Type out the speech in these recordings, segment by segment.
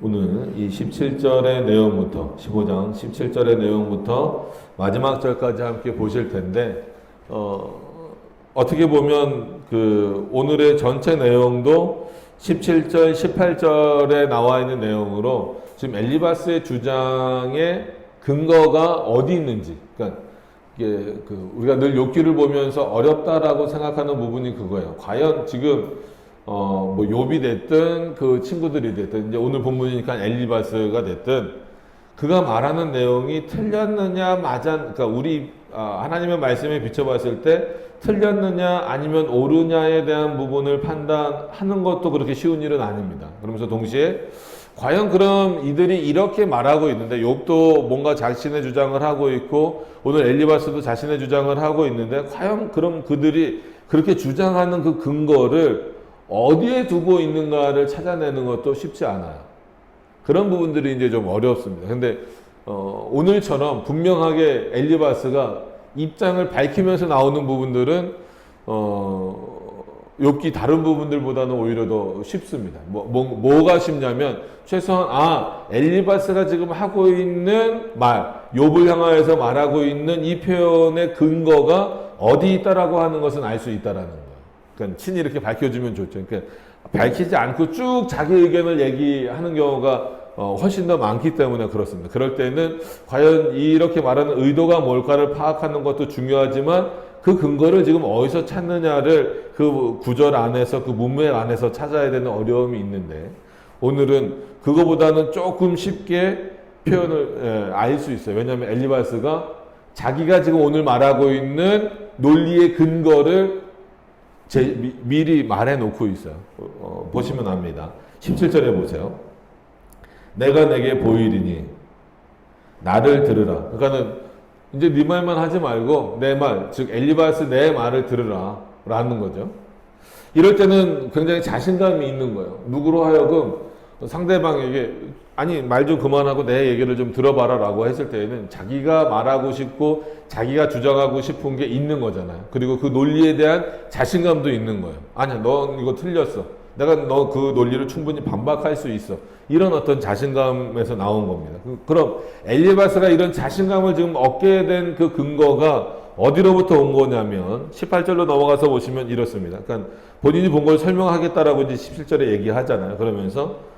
오늘 이 17절의 내용부터 15장 17절의 내용부터 마지막 절까지 함께 보실 텐데 어떻게 보면 그 오늘의 전체 내용도 17절, 18절에 나와 있는 내용으로 지금 엘리바스의 주장의 근거가 어디 있는지, 그러니까 이게 우리가 늘 욥기를 보면서 어렵다라고 생각하는 부분이 그거예요. 과연 지금 뭐 욥이 됐든 그 친구들이 됐든 이제 오늘 본문이니까 엘리바스가 됐든 그가 말하는 내용이 틀렸느냐 그러니까 우리 하나님의 말씀에 비춰봤을 때 틀렸느냐 아니면 옳으냐에 대한 부분을 판단하는 것도 그렇게 쉬운 일은 아닙니다. 그러면서 동시에 과연 그럼 이들이 이렇게 말하고 있는데 욥도 뭔가 자신의 주장을 하고 있고 오늘 엘리바스도 자신의 주장을 하고 있는데 과연 그럼 그들이 그렇게 주장하는 그 근거를 어디에 두고 있는가를 찾아내는 것도 쉽지 않아요. 그런 부분들이 이제 좀 어렵습니다. 근데 오늘처럼 분명하게 엘리바스가 입장을 밝히면서 나오는 부분들은 욥기 다른 부분들보다는 오히려 더 쉽습니다. 뭐가 쉽냐면 최소한 엘리바스가 지금 하고 있는 욥을 향하여서 말하고 있는 이 표현의 근거가 어디 있다라고 하는 것은 알 수 있다라는 거예요. 그러니까 친히 이렇게 밝혀주면 좋죠. 그러니까 밝히지 않고 쭉 자기 의견을 얘기하는 경우가 훨씬 더 많기 때문에 그렇습니다. 그럴 때는 과연 이렇게 말하는 의도가 뭘까를 파악하는 것도 중요하지만 그 근거를 지금 어디서 찾느냐를 그 구절 안에서 그 문맥 안에서 찾아야 되는 어려움이 있는데 오늘은 그거보다는 조금 쉽게 표현을 알 수 있어요. 왜냐하면 엘리바스가 자기가 지금 오늘 말하고 있는 논리의 근거를 미리 말해 놓고 있어요. 보시면 압니다. 17절에 보세요. 내가 내게 보이리니 나를 들으라. 그러니까는 이제 네 말만 하지 말고 내 말, 즉 엘리바스 내 말을 들으라 라는 거죠. 이럴 때는 굉장히 자신감이 있는 거예요. 누구로 하여금 상대방에게 아니 말 좀 그만하고 내 얘기를 좀 들어봐라 라고 했을 때에는 자기가 말하고 싶고 자기가 주장하고 싶은 게 있는 거잖아요. 그리고 그 논리에 대한 자신감도 있는 거예요. 아니야 넌 이거 틀렸어. 내가 너 그 논리를 충분히 반박할 수 있어. 이런 어떤 자신감에서 나온 겁니다. 그럼 엘리바스가 이런 자신감을 지금 얻게 된 그 근거가 어디로부터 온 거냐면 18절로 넘어가서 보시면 이렇습니다. 그러니까 본인이 본 걸 설명하겠다라고 이제 17절에 얘기하잖아요. 그러면서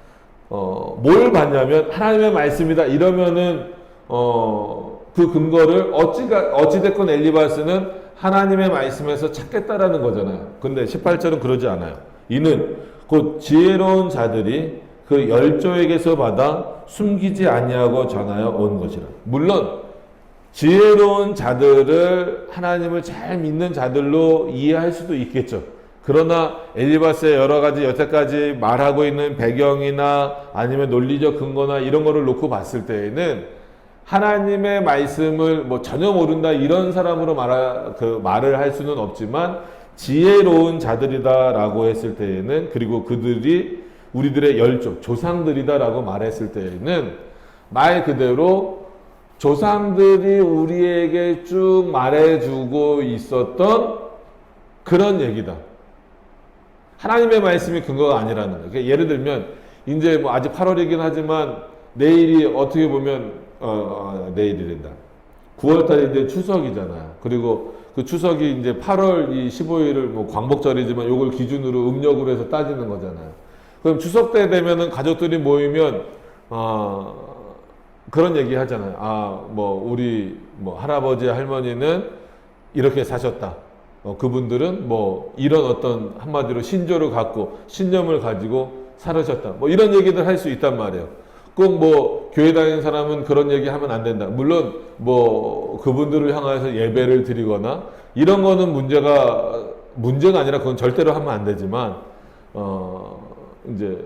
뭘 봤냐면 하나님의 말씀이다 이러면은 그 근거를 어찌됐건 엘리바스는 하나님의 말씀에서 찾겠다라는 거잖아요. 근데 18절은 그러지 않아요. 이는 곧 지혜로운 자들이 그 열조에게서 받아 숨기지 아니하고 전하여 온 것이라. 물론 지혜로운 자들을 하나님을 잘 믿는 자들로 이해할 수도 있겠죠. 그러나 엘리바스의 여러 가지 여태까지 말하고 있는 배경이나 아니면 논리적 근거나 이런 거를 놓고 봤을 때에는 하나님의 말씀을 전혀 모른다 이런 사람으로 말을 할 수는 없지만 지혜로운 자들이다라고 했을 때에는 그리고 그들이 우리들의 열조, 조상들이다라고 말했을 때에는 말 그대로 조상들이 우리에게 쭉 말해주고 있었던 그런 얘기다. 하나님의 말씀이 근거가 아니라는 거예요. 그러니까 예를 들면 이제 아직 8월이긴 하지만 내일이 어떻게 보면 내일이란다. 9월달인데 추석이잖아요. 그리고 그 추석이 이제 8월 15일을 광복절이지만 요걸 기준으로 음력으로 해서 따지는 거잖아요. 그럼 추석 때 되면은 가족들이 모이면 그런 얘기 하잖아요. 우리 할아버지 할머니는 이렇게 사셨다. 그분들은 이런 어떤 한마디로 신조를 갖고 신념을 가지고 살으셨다. 이런 얘기들 할 수 있단 말이에요. 꼭 교회 다니는 사람은 그런 얘기 하면 안 된다. 물론 그분들을 향해서 예배를 드리거나 이런 거는 문제가 아니라 그건 절대로 하면 안 되지만 이제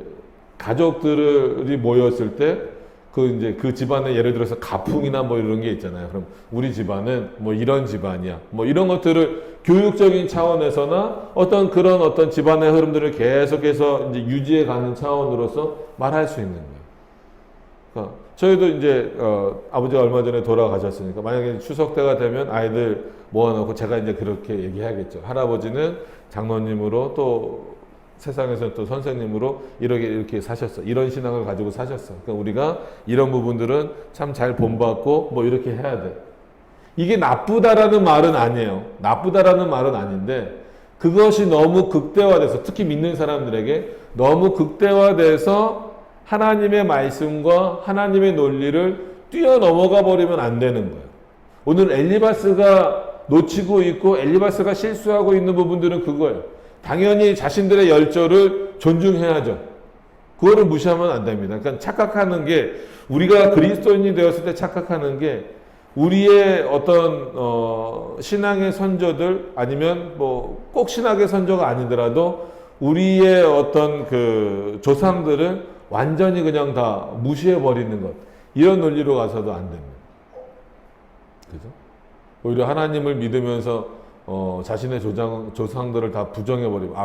가족들이 모였을 때 그 집안에 예를 들어서 가풍이나 이런 게 있잖아요. 그럼 우리 집안은 이런 집안이야. 이런 것들을 교육적인 차원에서나 그런 어떤 집안의 흐름들을 계속해서 이제 유지해 가는 차원으로서 말할 수 있는 거예요. 그러니까 저희도 이제 아버지가 얼마 전에 돌아가셨으니까 만약에 추석 때가 되면 아이들 모아놓고 제가 이제 그렇게 얘기해야겠죠. 할아버지는 장로님으로 또 세상에서 또 선생님으로 이렇게 사셨어. 이런 신앙을 가지고 사셨어. 그러니까 우리가 이런 부분들은 참 잘 본받고 뭐 이렇게 해야 돼. 이게 나쁘다라는 말은 아니에요. 나쁘다라는 말은 아닌데 그것이 너무 극대화돼서 특히 믿는 사람들에게 너무 극대화돼서 하나님의 말씀과 하나님의 논리를 뛰어넘어가 버리면 안 되는 거예요. 오늘 엘리바스가 놓치고 있고 엘리바스가 실수하고 있는 부분들은 그거예요. 당연히 자신들의 열조를 존중해야죠. 그거를 무시하면 안 됩니다. 그러니까 착각하는 게 우리가 그리스도인이 되었을 때 착각하는 게 우리의 어떤 신앙의 선조들 아니면 뭐 꼭 신학의 선조가 아니더라도 우리의 어떤 그 조상들을 완전히 그냥 다 무시해 버리는 것 이런 논리로 가서도 안 됩니다. 그죠? 오히려 하나님을 믿으면서 자신의 조상들을 다 부정해버리고,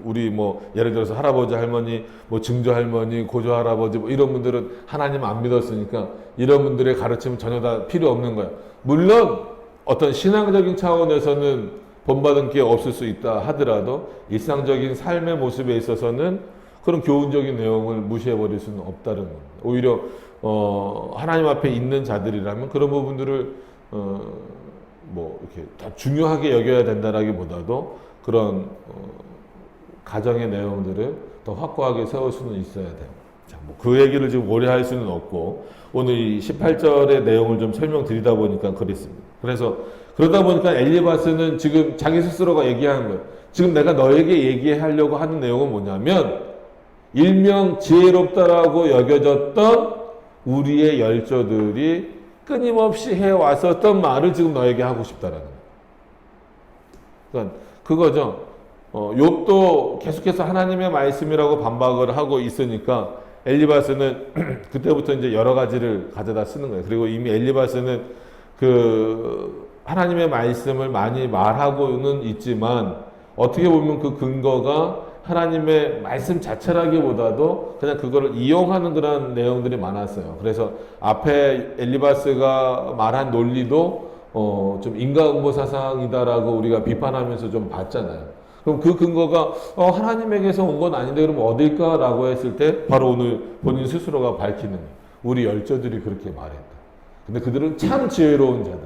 우리 뭐, 예를 들어서 할아버지, 할머니, 뭐, 증조 할머니, 고조 할아버지, 뭐, 이런 분들은 하나님 안 믿었으니까, 이런 분들의 가르침은 전혀 다 필요 없는 거야. 물론, 어떤 신앙적인 차원에서는 본받은 게 없을 수 있다 하더라도, 일상적인 삶의 모습에 있어서는 그런 교훈적인 내용을 무시해버릴 수는 없다는 겁니다. 오히려, 하나님 앞에 있는 자들이라면 그런 부분들을, 뭐 이렇게 더 중요하게 여겨야 된다라기보다도 그런 가정의 내용들을 더 확고하게 세울 수는 있어야 돼요. 자, 뭐 그 얘기를 지금 오래 할 수는 없고 오늘 이 18절의 내용을 좀 설명드리다 보니까 그랬습니다. 그래서 그러다 보니까 엘리바스는 지금 자기 스스로가 얘기하는 거예요. 지금 내가 너에게 얘기하려고 하는 내용은 뭐냐면 일명 지혜롭다라고 여겨졌던 우리의 열조들이 끊임없이 해왔었던 말을 지금 너에게 하고 싶다라는 거예요. 그러니까 그거죠. 욥도 계속해서 하나님의 말씀이라고 반박을 하고 있으니까 엘리바스는 그때부터 이제 여러 가지를 가져다 쓰는 거예요. 그리고 이미 엘리바스는 그 하나님의 말씀을 많이 말하고는 있지만 어떻게 보면 그 근거가 하나님의 말씀 자체라기보다도 그냥 그거를 이용하는 그런 내용들이 많았어요. 그래서 앞에 엘리바스가 말한 논리도 좀 인과응보 사상이다라고 우리가 비판하면서 좀 봤잖아요. 그럼 그 근거가 하나님에게서 온 건 아닌데 그럼 어딜까라고 했을 때 바로 오늘 본인 스스로가 밝히는 거예요. 우리 열조들이 그렇게 말했다. 근데 그들은 참 지혜로운 자다.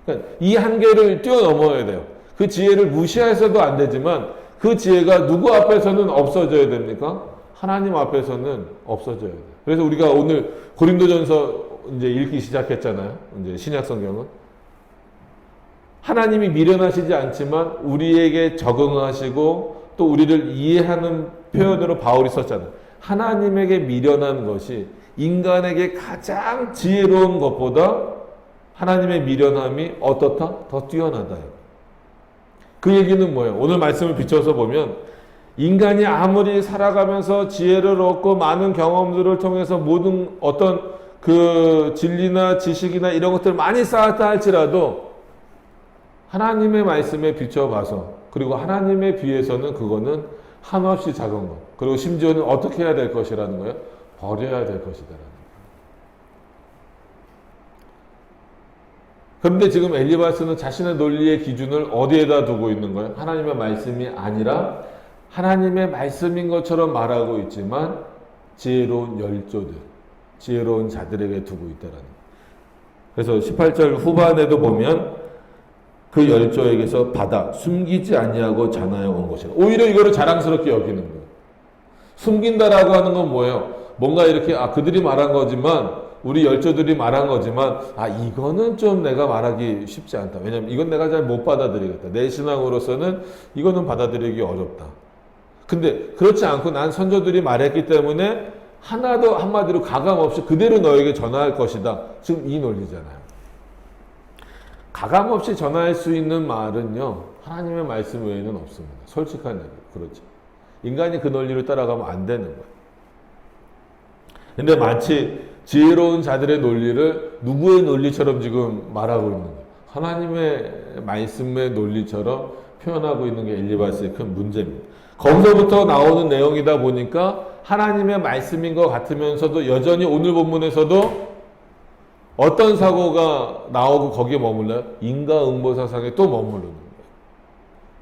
그러니까 이 한계를 뛰어넘어야 돼요. 그 지혜를 무시해서도 안 되지만 그 지혜가 누구 앞에서는 없어져야 됩니까? 하나님 앞에서는 없어져야 돼요. 그래서 우리가 오늘 고린도전서 이제 읽기 시작했잖아요. 이제 신약 성경은 하나님이 미련하시지 않지만 우리에게 적응하시고 또 우리를 이해하는 표현으로 바울이 썼잖아요. 하나님에게 미련한 것이 인간에게 가장 지혜로운 것보다 하나님의 미련함이 어떻다? 더 뛰어나다. 그 얘기는 뭐예요? 오늘 말씀을 비춰서 보면 인간이 아무리 살아가면서 지혜를 얻고 많은 경험들을 통해서 모든 어떤 그 진리나 지식이나 이런 것들을 많이 쌓았다 할지라도 하나님의 말씀에 비춰봐서 그리고 하나님에 비해서는 그거는 한없이 작은 것. 그리고 심지어는 어떻게 해야 될 것이라는 거예요? 버려야 될 것이다라는 거예요. 그런데 지금 엘리바스는 자신의 논리의 기준을 어디에다 두고 있는 거예요? 하나님의 말씀이 아니라 하나님의 말씀인 것처럼 말하고 있지만 지혜로운 열조들, 지혜로운 자들에게 두고 있다는 거예요. 그래서 18절 후반에도 보면 그 열조에게서 받아 숨기지 아니하고 전하여 온 것이라. 오히려 이거를 자랑스럽게 여기는 거예요. 숨긴다라고 하는 건 뭐예요? 뭔가 이렇게 그들이 말한 거지만 우리 열조들이 말한 거지만 이거는 좀 내가 말하기 쉽지 않다. 왜냐면 이건 내가 잘 못 받아들이겠다. 내 신앙으로서는 이거는 받아들이기 어렵다. 근데 그렇지 않고 난 선조들이 말했기 때문에 하나도 한마디로 가감없이 그대로 너에게 전할 것이다. 지금 이 논리잖아요. 가감없이 전할 수 있는 말은요. 하나님의 말씀 외에는 없습니다. 솔직한 얘기. 그렇죠. 인간이 그 논리를 따라가면 안 되는 거예요. 근데 마치 지혜로운 자들의 논리를 누구의 논리처럼 지금 말하고 있는 거예요. 하나님의 말씀의 논리처럼 표현하고 있는 게 엘리바스의 큰 문제입니다. 거기서부터 나오는 내용이다 보니까 하나님의 말씀인 것 같으면서도 여전히 오늘 본문에서도 어떤 사고가 나오고 거기에 머물러요? 인과응보 사상에 또 머무르는 거예요.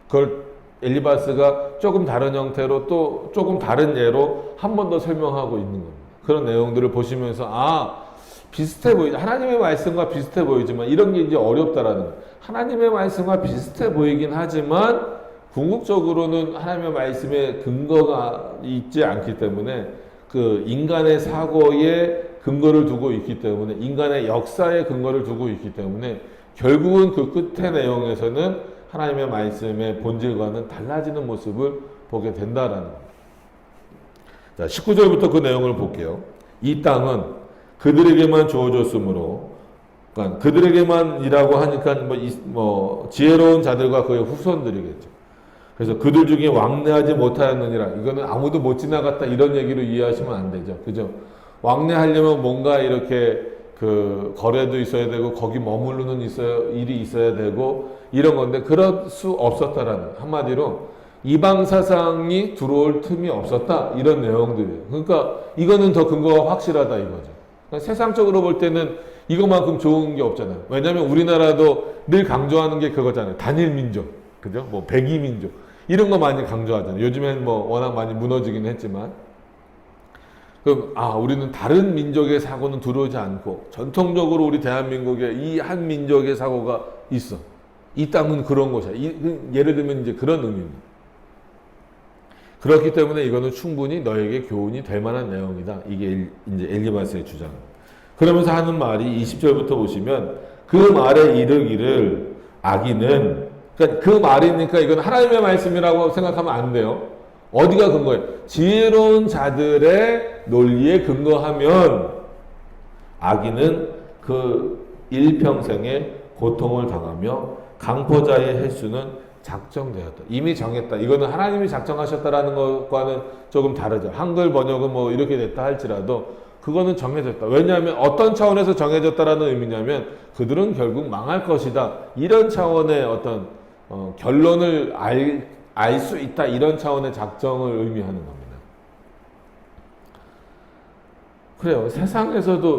그걸 엘리바스가 조금 다른 형태로 또 조금 다른 예로 한 번 더 설명하고 있는 겁니다. 그런 내용들을 보시면서 비슷해 보이지. 하나님의 말씀과 비슷해 보이지만 이런 게 이제 어렵다라는 거예요. 하나님의 말씀과 비슷해 보이긴 하지만 궁극적으로는 하나님의 말씀에 근거가 있지 않기 때문에 그 인간의 사고에 근거를 두고 있기 때문에 인간의 역사에 근거를 두고 있기 때문에 결국은 그 끝의 내용에서는 하나님의 말씀의 본질과는 달라지는 모습을 보게 된다라는 겁니다. 자, 19절부터 그 내용을 볼게요. 이 땅은 그들에게만 주어졌으므로, 그러니까 그들에게만이라고 하니까 지혜로운 자들과 그의 후손들이겠죠. 그래서 그들 중에 왕래하지 못하였느니라. 이거는 아무도 못 지나갔다 이런 얘기로 이해하시면 안 되죠. 그죠? 왕래하려면 뭔가 이렇게 그 거래도 있어야 되고 거기 머무르는 일이 있어야 되고 이런 건데 그럴 수 없었다라는, 한마디로 이방 사상이 들어올 틈이 없었다 이런 내용들이에요. 그러니까 이거는 더 근거가 확실하다 이거죠. 그러니까 세상적으로 볼 때는 이것만큼 좋은 게 없잖아요. 왜냐하면 우리나라도 늘 강조하는 게 그거잖아요. 단일 민족, 그죠? 뭐 백이 민족 이런 거 많이 강조하잖아요. 요즘엔 뭐 워낙 많이 무너지긴 했지만, 그럼 우리는 다른 민족의 사고는 들어오지 않고 전통적으로 우리 대한민국에 이 한 민족의 사고가 있어. 이 땅은 그런 곳이야. 예를 들면 이제 그런 의미입니다. 그렇기 때문에 이거는 충분히 너에게 교훈이 될 만한 내용이다. 이게 이제 엘리바스의 주장입니다. 그러면서 하는 말이 20절부터 보시면 그 말에 이르기를 악인은, 그러니까 그 말이니까 이건 하나님의 말씀이라고 생각하면 안 돼요. 어디가 근거예요? 지혜로운 자들의 논리에 근거하면 악인은 그 일평생에 고통을 당하며 강포자의 횟수는 작정되었다. 이미 정했다. 이거는 하나님이 작정하셨다라는 것과는 조금 다르죠. 한글 번역은 뭐 이렇게 됐다 할지라도 그거는 정해졌다. 왜냐하면 어떤 차원에서 정해졌다라는 의미냐면 그들은 결국 망할 것이다. 이런 차원의 어떤 결론을 알 수 있다. 이런 차원의 작정을 의미하는 겁니다. 그래요.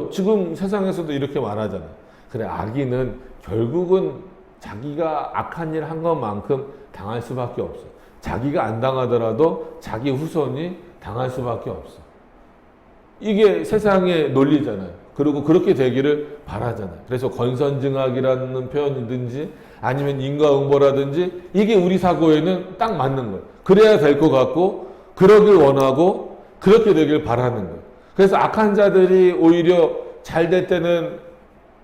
지금 세상에서도 이렇게 말하잖아요. 그래, 악인은 결국은 자기가 악한 일 한 것만큼 당할 수밖에 없어. 자기가 안 당하더라도 자기 후손이 당할 수밖에 없어. 이게 세상의 논리잖아요. 그리고 그렇게 되기를 바라잖아요. 그래서 권선징악이라는 표현이든지 아니면 인과응보라든지 이게 우리 사고에는 딱 맞는 거예요. 그래야 될 것 같고 그러길 원하고 그렇게 되길 바라는 거예요. 그래서 악한 자들이 오히려 잘 될 때는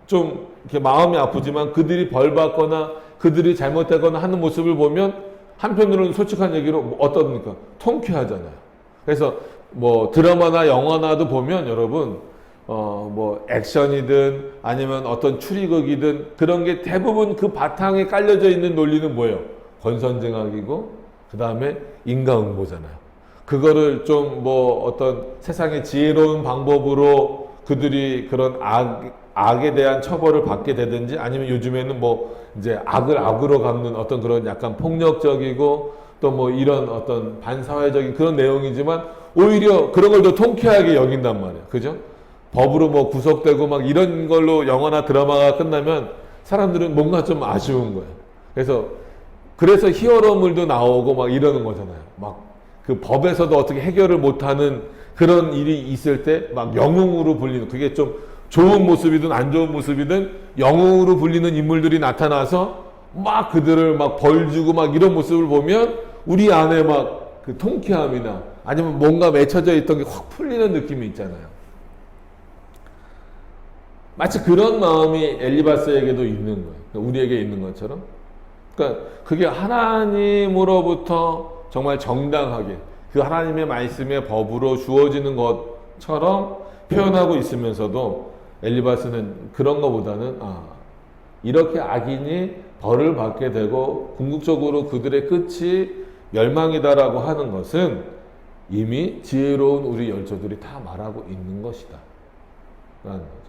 좀 이렇게 마음이 아프지만 그들이 벌받거나 그들이 잘못되거나 하는 모습을 보면 한편으로는 솔직한 얘기로 어떻습니까? 통쾌하잖아요. 그래서 뭐 드라마나 영화나도 보면 여러분 뭐 액션이든 아니면 어떤 추리극이든 그런 게 대부분 그 바탕에 깔려져 있는 논리는 뭐예요? 권선징악이고 그 다음에 인과응보잖아요. 그거를 좀 뭐 어떤 세상의 지혜로운 방법으로 그들이 그런 악에 대한 처벌을 받게 되든지 아니면 요즘에는 뭐 이제 악을 악으로 갚는 어떤 그런 약간 폭력적이고 또 뭐 이런 어떤 반사회적인 그런 내용이지만 오히려 그런 걸 더 통쾌하게 여긴단 말이에요. 그죠? 법으로 뭐 구속되고 막 이런 걸로 영화나 드라마가 끝나면 사람들은 뭔가 좀 아쉬운 거예요. 그래서 히어로물도 나오고 막 이러는 거잖아요. 막 그 법에서도 어떻게 해결을 못하는 그런 일이 있을 때 막 영웅으로 불리는, 그게 좀 좋은 모습이든 안 좋은 모습이든 영웅으로 불리는 인물들이 나타나서 막 그들을 막 벌주고 막 이런 모습을 보면 우리 안에 막 그 통쾌함이나 아니면 뭔가 맺혀져 있던 게 확 풀리는 느낌이 있잖아요. 마치 그런 마음이 엘리바스에게도 있는 거예요. 우리에게 있는 것처럼. 그러니까 그게 하나님으로부터 정말 정당하게 그 하나님의 말씀의 법으로 주어지는 것처럼 표현하고 있으면서도 엘리바스는 그런 것보다는 이렇게 악인이 벌을 받게 되고 궁극적으로 그들의 끝이 멸망이다라고 하는 것은 이미 지혜로운 우리 열조들이 다 말하고 있는 것이다 라는 거죠.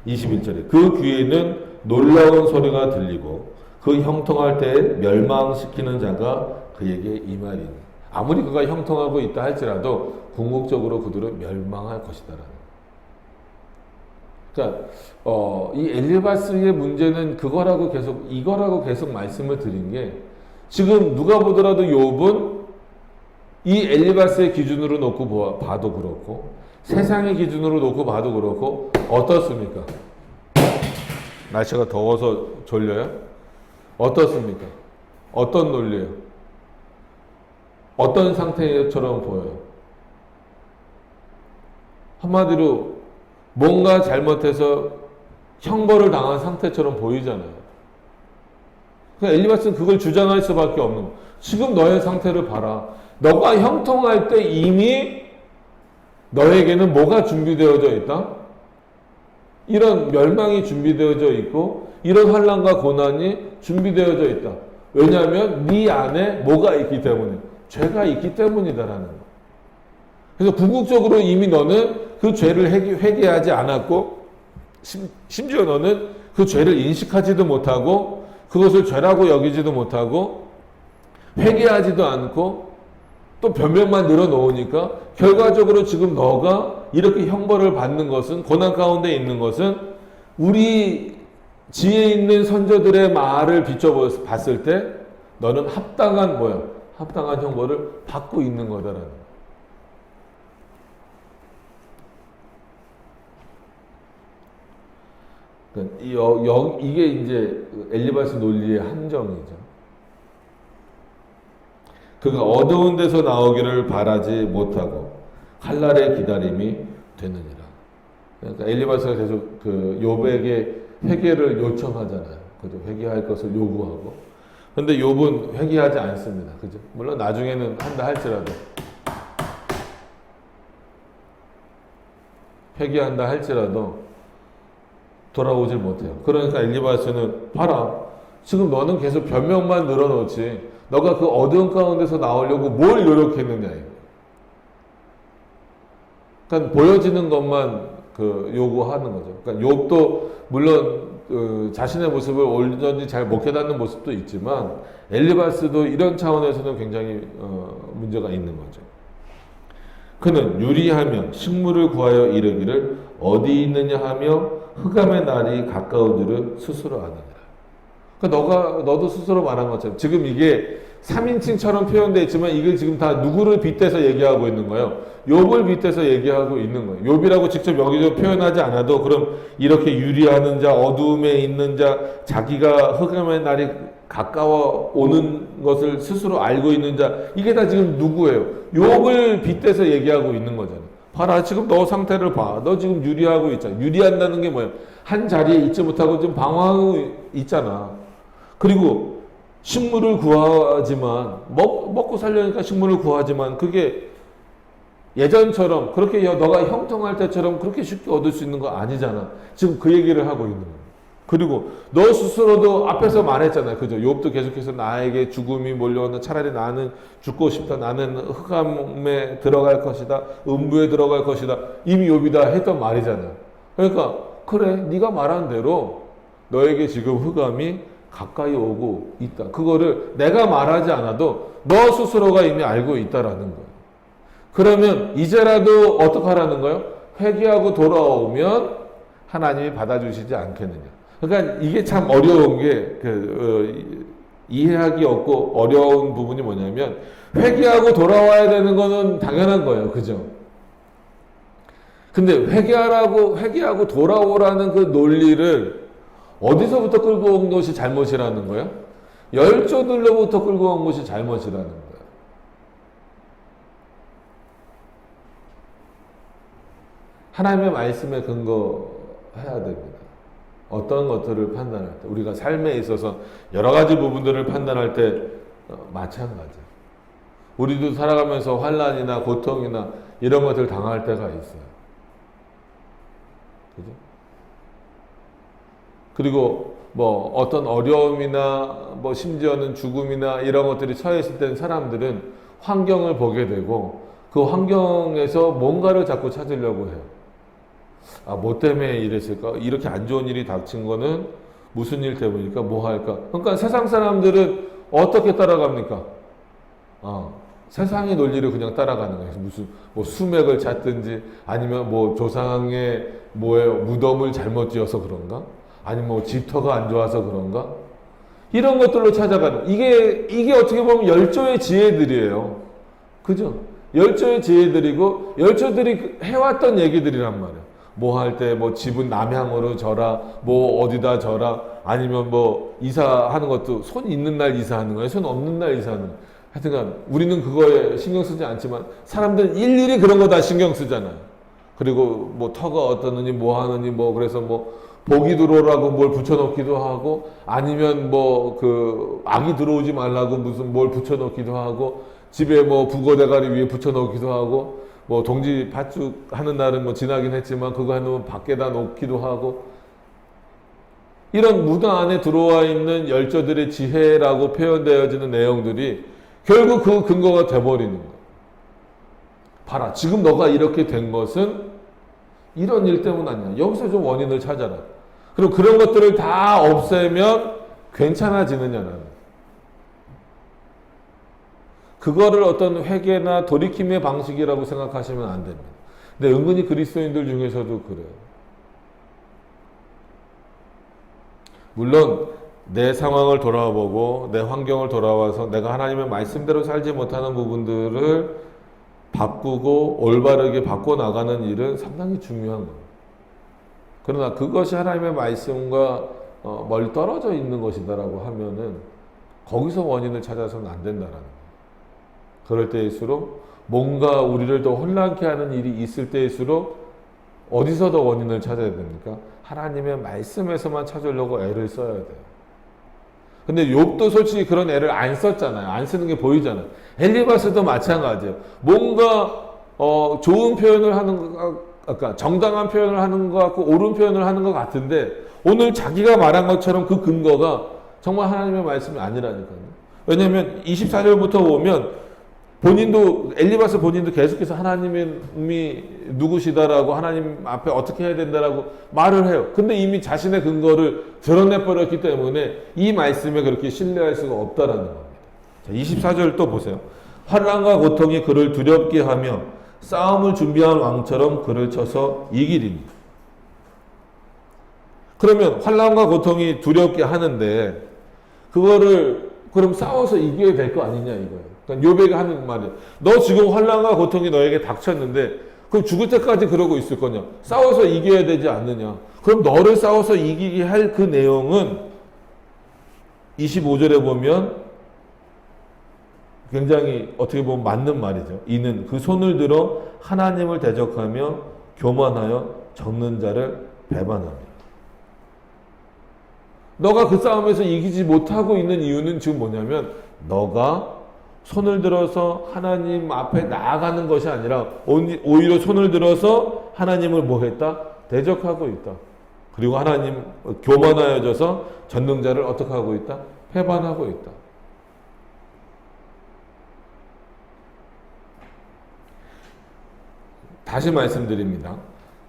21절에 그 귀에는 놀라운 소리가 들리고 그 형통할 때 멸망시키는 자가 그에게 임하리니, 아무리 그가 형통하고 있다 할지라도 궁극적으로 그들은 멸망할 것이다라는. 그러니까 이 엘리바스의 문제는 이거라고 계속 말씀을 드린 게 지금 누가 보더라도 욥은 이 엘리바스의 기준으로 놓고 봐도 그렇고 세상의 기준으로 놓고 봐도 그렇고 어떻습니까? 날씨가 더워서 졸려요? 어떻습니까? 어떤 논리예요? 어떤 상태처럼 보여요? 한마디로 뭔가 잘못해서 형벌을 당한 상태처럼 보이잖아요. 그러니까 엘리바스는 그걸 주장할 수밖에 없는 거예요. 지금 너의 상태를 봐라. 너가 형통할 때 이미 너에게는 뭐가 준비되어져 있다? 이런 멸망이 준비되어져 있고 이런 환난과 고난이 준비되어져 있다. 왜냐하면 네 안에 뭐가 있기 때문에 죄가 있기 때문이다라는 거. 그래서 궁극적으로 이미 너는 그 죄를 회개하지 않았고 심지어 너는 그 죄를 인식하지도 못하고 그것을 죄라고 여기지도 못하고 회개하지도 않고 또 변명만 늘어놓으니까 결과적으로 지금 너가 이렇게 형벌을 받는 것은 고난 가운데 있는 것은 우리 지혜 있는 선조들의 말을 비춰봤을 때 너는 합당한 형벌을 받고 있는 거다라는 거예요. 이게 이제 엘리바스 논리의 함정이죠. 그가 어두운 데서 나오기를 바라지 못하고 칼날의 기다림이 되느니라. 그러니까 엘리바스가 계속 그 욥에게 회개를 요청하잖아요. 그죠? 회개할 것을 요구하고. 근데 욥은 회개하지 않습니다. 그죠? 물론 나중에는 한다 할지라도. 회개한다 할지라도 돌아오질 못해요. 그러니까 엘리바스는 봐라. 지금 너는 계속 변명만 늘어놓지. 너가 그 어두운 가운데서 나오려고 뭘 노력했느냐. 그러니까 보여지는 것만 요구하는 거죠. 그러니까 욥도 물론 자신의 모습을 온전히 잘 못 깨닫는 모습도 있지만 엘리바스도 이런 차원에서는 굉장히 문제가 있는 거죠. 그는 유리하며 식물을 구하여 이르기를 어디 있느냐 하며 흑암의 날이 가까우기를 스스로 아느니라. 그러니까 너도 스스로 말한 것처럼 지금 이게 3인칭처럼 표현되어 있지만 이게 지금 다 누구를 빗대서 얘기하고 있는 거예요? 욥을 빗대서 얘기하고 있는 거예요. 욥이라고 직접 여기서 표현하지 않아도 그럼 이렇게 유리하는 자, 어두움에 있는 자, 자기가 흑암의 날이 가까워 오는 것을 스스로 알고 있는 자, 이게 다 지금 누구예요? 욥을 빗대서 얘기하고 있는 거잖아요. 봐라, 지금 너 상태를 봐. 너 지금 유리하고 있잖아. 유리한다는 게 뭐예요? 한 자리에 있지 못하고 지금 방황하고 있잖아. 그리고 식물을 구하지만 먹고 살려니까 식물을 구하지만 그게 예전처럼 그렇게 너가 형통할 때처럼 그렇게 쉽게 얻을 수 있는 거 아니잖아. 지금 그 얘기를 하고 있는 거예요. 그리고 너 스스로도 앞에서 말했잖아요. 그죠? 욥도 계속해서 나에게 죽음이 몰려오는 차라리 나는 죽고 싶다. 나는 흑암에 들어갈 것이다. 음부에 들어갈 것이다. 이미 욥이 다 했던 말이잖아요. 그러니까 그래, 네가 말한 대로 너에게 지금 흑암이 가까이 오고 있다. 그거를 내가 말하지 않아도 너 스스로가 이미 알고 있다라는 거예요. 그러면 이제라도 어떻게 하라는 거예요? 회개하고 돌아오면 하나님이 받아주시지 않겠느냐. 그러니까 이게 참 어려운 게 이해하기 어려운 부분이 뭐냐면 회개하고 돌아와야 되는 거는 당연한 거예요. 그죠? 근데 회개하고 돌아오라는 그 논리를 어디서부터 끌고 온 것이 잘못이라는 거예요? 열조들로부터 끌고 온 것이 잘못이라는 거예요. 하나님의 말씀에 근거해야 됩니다. 어떤 것들을 판단할 때, 우리가 삶에 있어서 여러 가지 부분들을 판단할 때 마찬가지예요. 우리도 살아가면서 환난이나 고통이나 이런 것들 당할 때가 있어요. 그죠? 그리고 뭐 어떤 어려움이나 뭐 심지어는 죽음이나 이런 것들이 처해 있을 때는 사람들은 환경을 보게 되고 그 환경에서 뭔가를 자꾸 찾으려고 해요. 아, 뭐 때문에 이랬을까? 이렇게 안 좋은 일이 닥친 거는 무슨 일 때문일까? 뭐 할까? 그러니까 세상 사람들은 어떻게 따라갑니까? 세상의 논리를 그냥 따라가는 거예요. 무슨 뭐 수맥을 찾든지 아니면 뭐 조상의 뭐예요 무덤을 잘못 지어서 그런가? 아니면 뭐 집터가 안 좋아서 그런가? 이런 것들로 찾아가는 이게 어떻게 보면 열조의 지혜들이에요. 그죠? 열조의 지혜들이고 열조들이 해왔던 얘기들이란 말이에요. 뭐 할 때 뭐 집은 남향으로 져라, 뭐 어디다 져라, 아니면 뭐 이사하는 것도 손 있는 날 이사하는 거예요, 손 없는 날 이사하는 거예요. 하여튼간 우리는 그거에 신경 쓰지 않지만 사람들은 일일이 그런 거 다 신경 쓰잖아요. 그리고 뭐 터가 어떠느니 뭐 하느니 뭐 그래서 뭐 복이 들어오라고 뭘 붙여놓기도 하고 아니면 뭐 그 악이 들어오지 말라고 무슨 뭘 붙여놓기도 하고 집에 뭐 북어 대가리 위에 붙여놓기도 하고 뭐 동지 팥죽 하는 날은 뭐 지나긴 했지만 그거 해놓으면 밖에다 놓기도 하고 이런 문화 안에 들어와 있는 열조들의 지혜라고 표현되어지는 내용들이 결국 그 근거가 돼버리는 거예요. 봐라, 지금 너가 이렇게 된 것은 이런 일 때문 아니야. 여기서 좀 원인을 찾아라. 그리고 그런 것들을 다 없애면 괜찮아지느냐는. 그거를 어떤 회개나 돌이킴의 방식이라고 생각하시면 안 됩니다. 근데 은근히 그리스도인들 중에서도 그래요. 물론 내 상황을 돌아보고 내 환경을 돌아와서 내가 하나님의 말씀대로 살지 못하는 부분들을 바꾸고 올바르게 바꿔나가는 일은 상당히 중요한 거예요. 그러나 그것이 하나님의 말씀과 멀리 떨어져 있는 것이다라고 하면은 거기서 원인을 찾아서는 안 된다라는 거예요. 그럴 때일수록 뭔가 우리를 더 혼란케 하는 일이 있을 때일수록 어디서 더 원인을 찾아야 됩니까? 하나님의 말씀에서만 찾으려고 애를 써야 돼요. 근데 욥도 솔직히 그런 애를 안 썼잖아요. 안 쓰는 게 보이잖아요. 엘리바스도 마찬가지예요. 뭔가 좋은 표현을 하는 것, 그러니까 정당한 표현을 하는 것 같고 옳은 표현을 하는 것 같은데 오늘 자기가 말한 것처럼 그 근거가 정말 하나님의 말씀이 아니라니까요. 왜냐하면 24절부터 보면 본인도 엘리바스 본인도 계속해서 하나님이 누구시다라고 하나님 앞에 어떻게 해야 된다라고 말을 해요. 근데 이미 자신의 근거를 드러내 버렸기 때문에 이 말씀에 그렇게 신뢰할 수가 없다라는 겁니다. 자, 24절 또 보세요. 환난과 고통이 그를 두렵게 하며 싸움을 준비한 왕처럼 그를 쳐서 이기리니. 그러면 환난과 고통이 두렵게 하는데 그거를 그럼 싸워서 이겨야 될 거 아니냐 이거예요. 그러니까 욥에게 하는 말이에요. 너 지금 환난과 고통이 너에게 닥쳤는데 그럼 죽을 때까지 그러고 있을 거냐? 싸워서 이겨야 되지 않느냐? 그럼 너를 싸워서 이기게 할 그 내용은 25절에 보면 굉장히 어떻게 보면 맞는 말이죠. 이는 그 손을 들어 하나님을 대적하며 교만하여 적는 자를 배반합니다. 너가 그 싸움에서 이기지 못하고 있는 이유는 지금 뭐냐면 너가 손을 들어서 하나님 앞에 나아가는 것이 아니라 오히려 손을 들어서 하나님을 뭐 했다? 대적하고 있다. 그리고 하나님 교만하여져서 전능자를 어떻게 하고 있다? 배반하고 있다. 다시 말씀드립니다.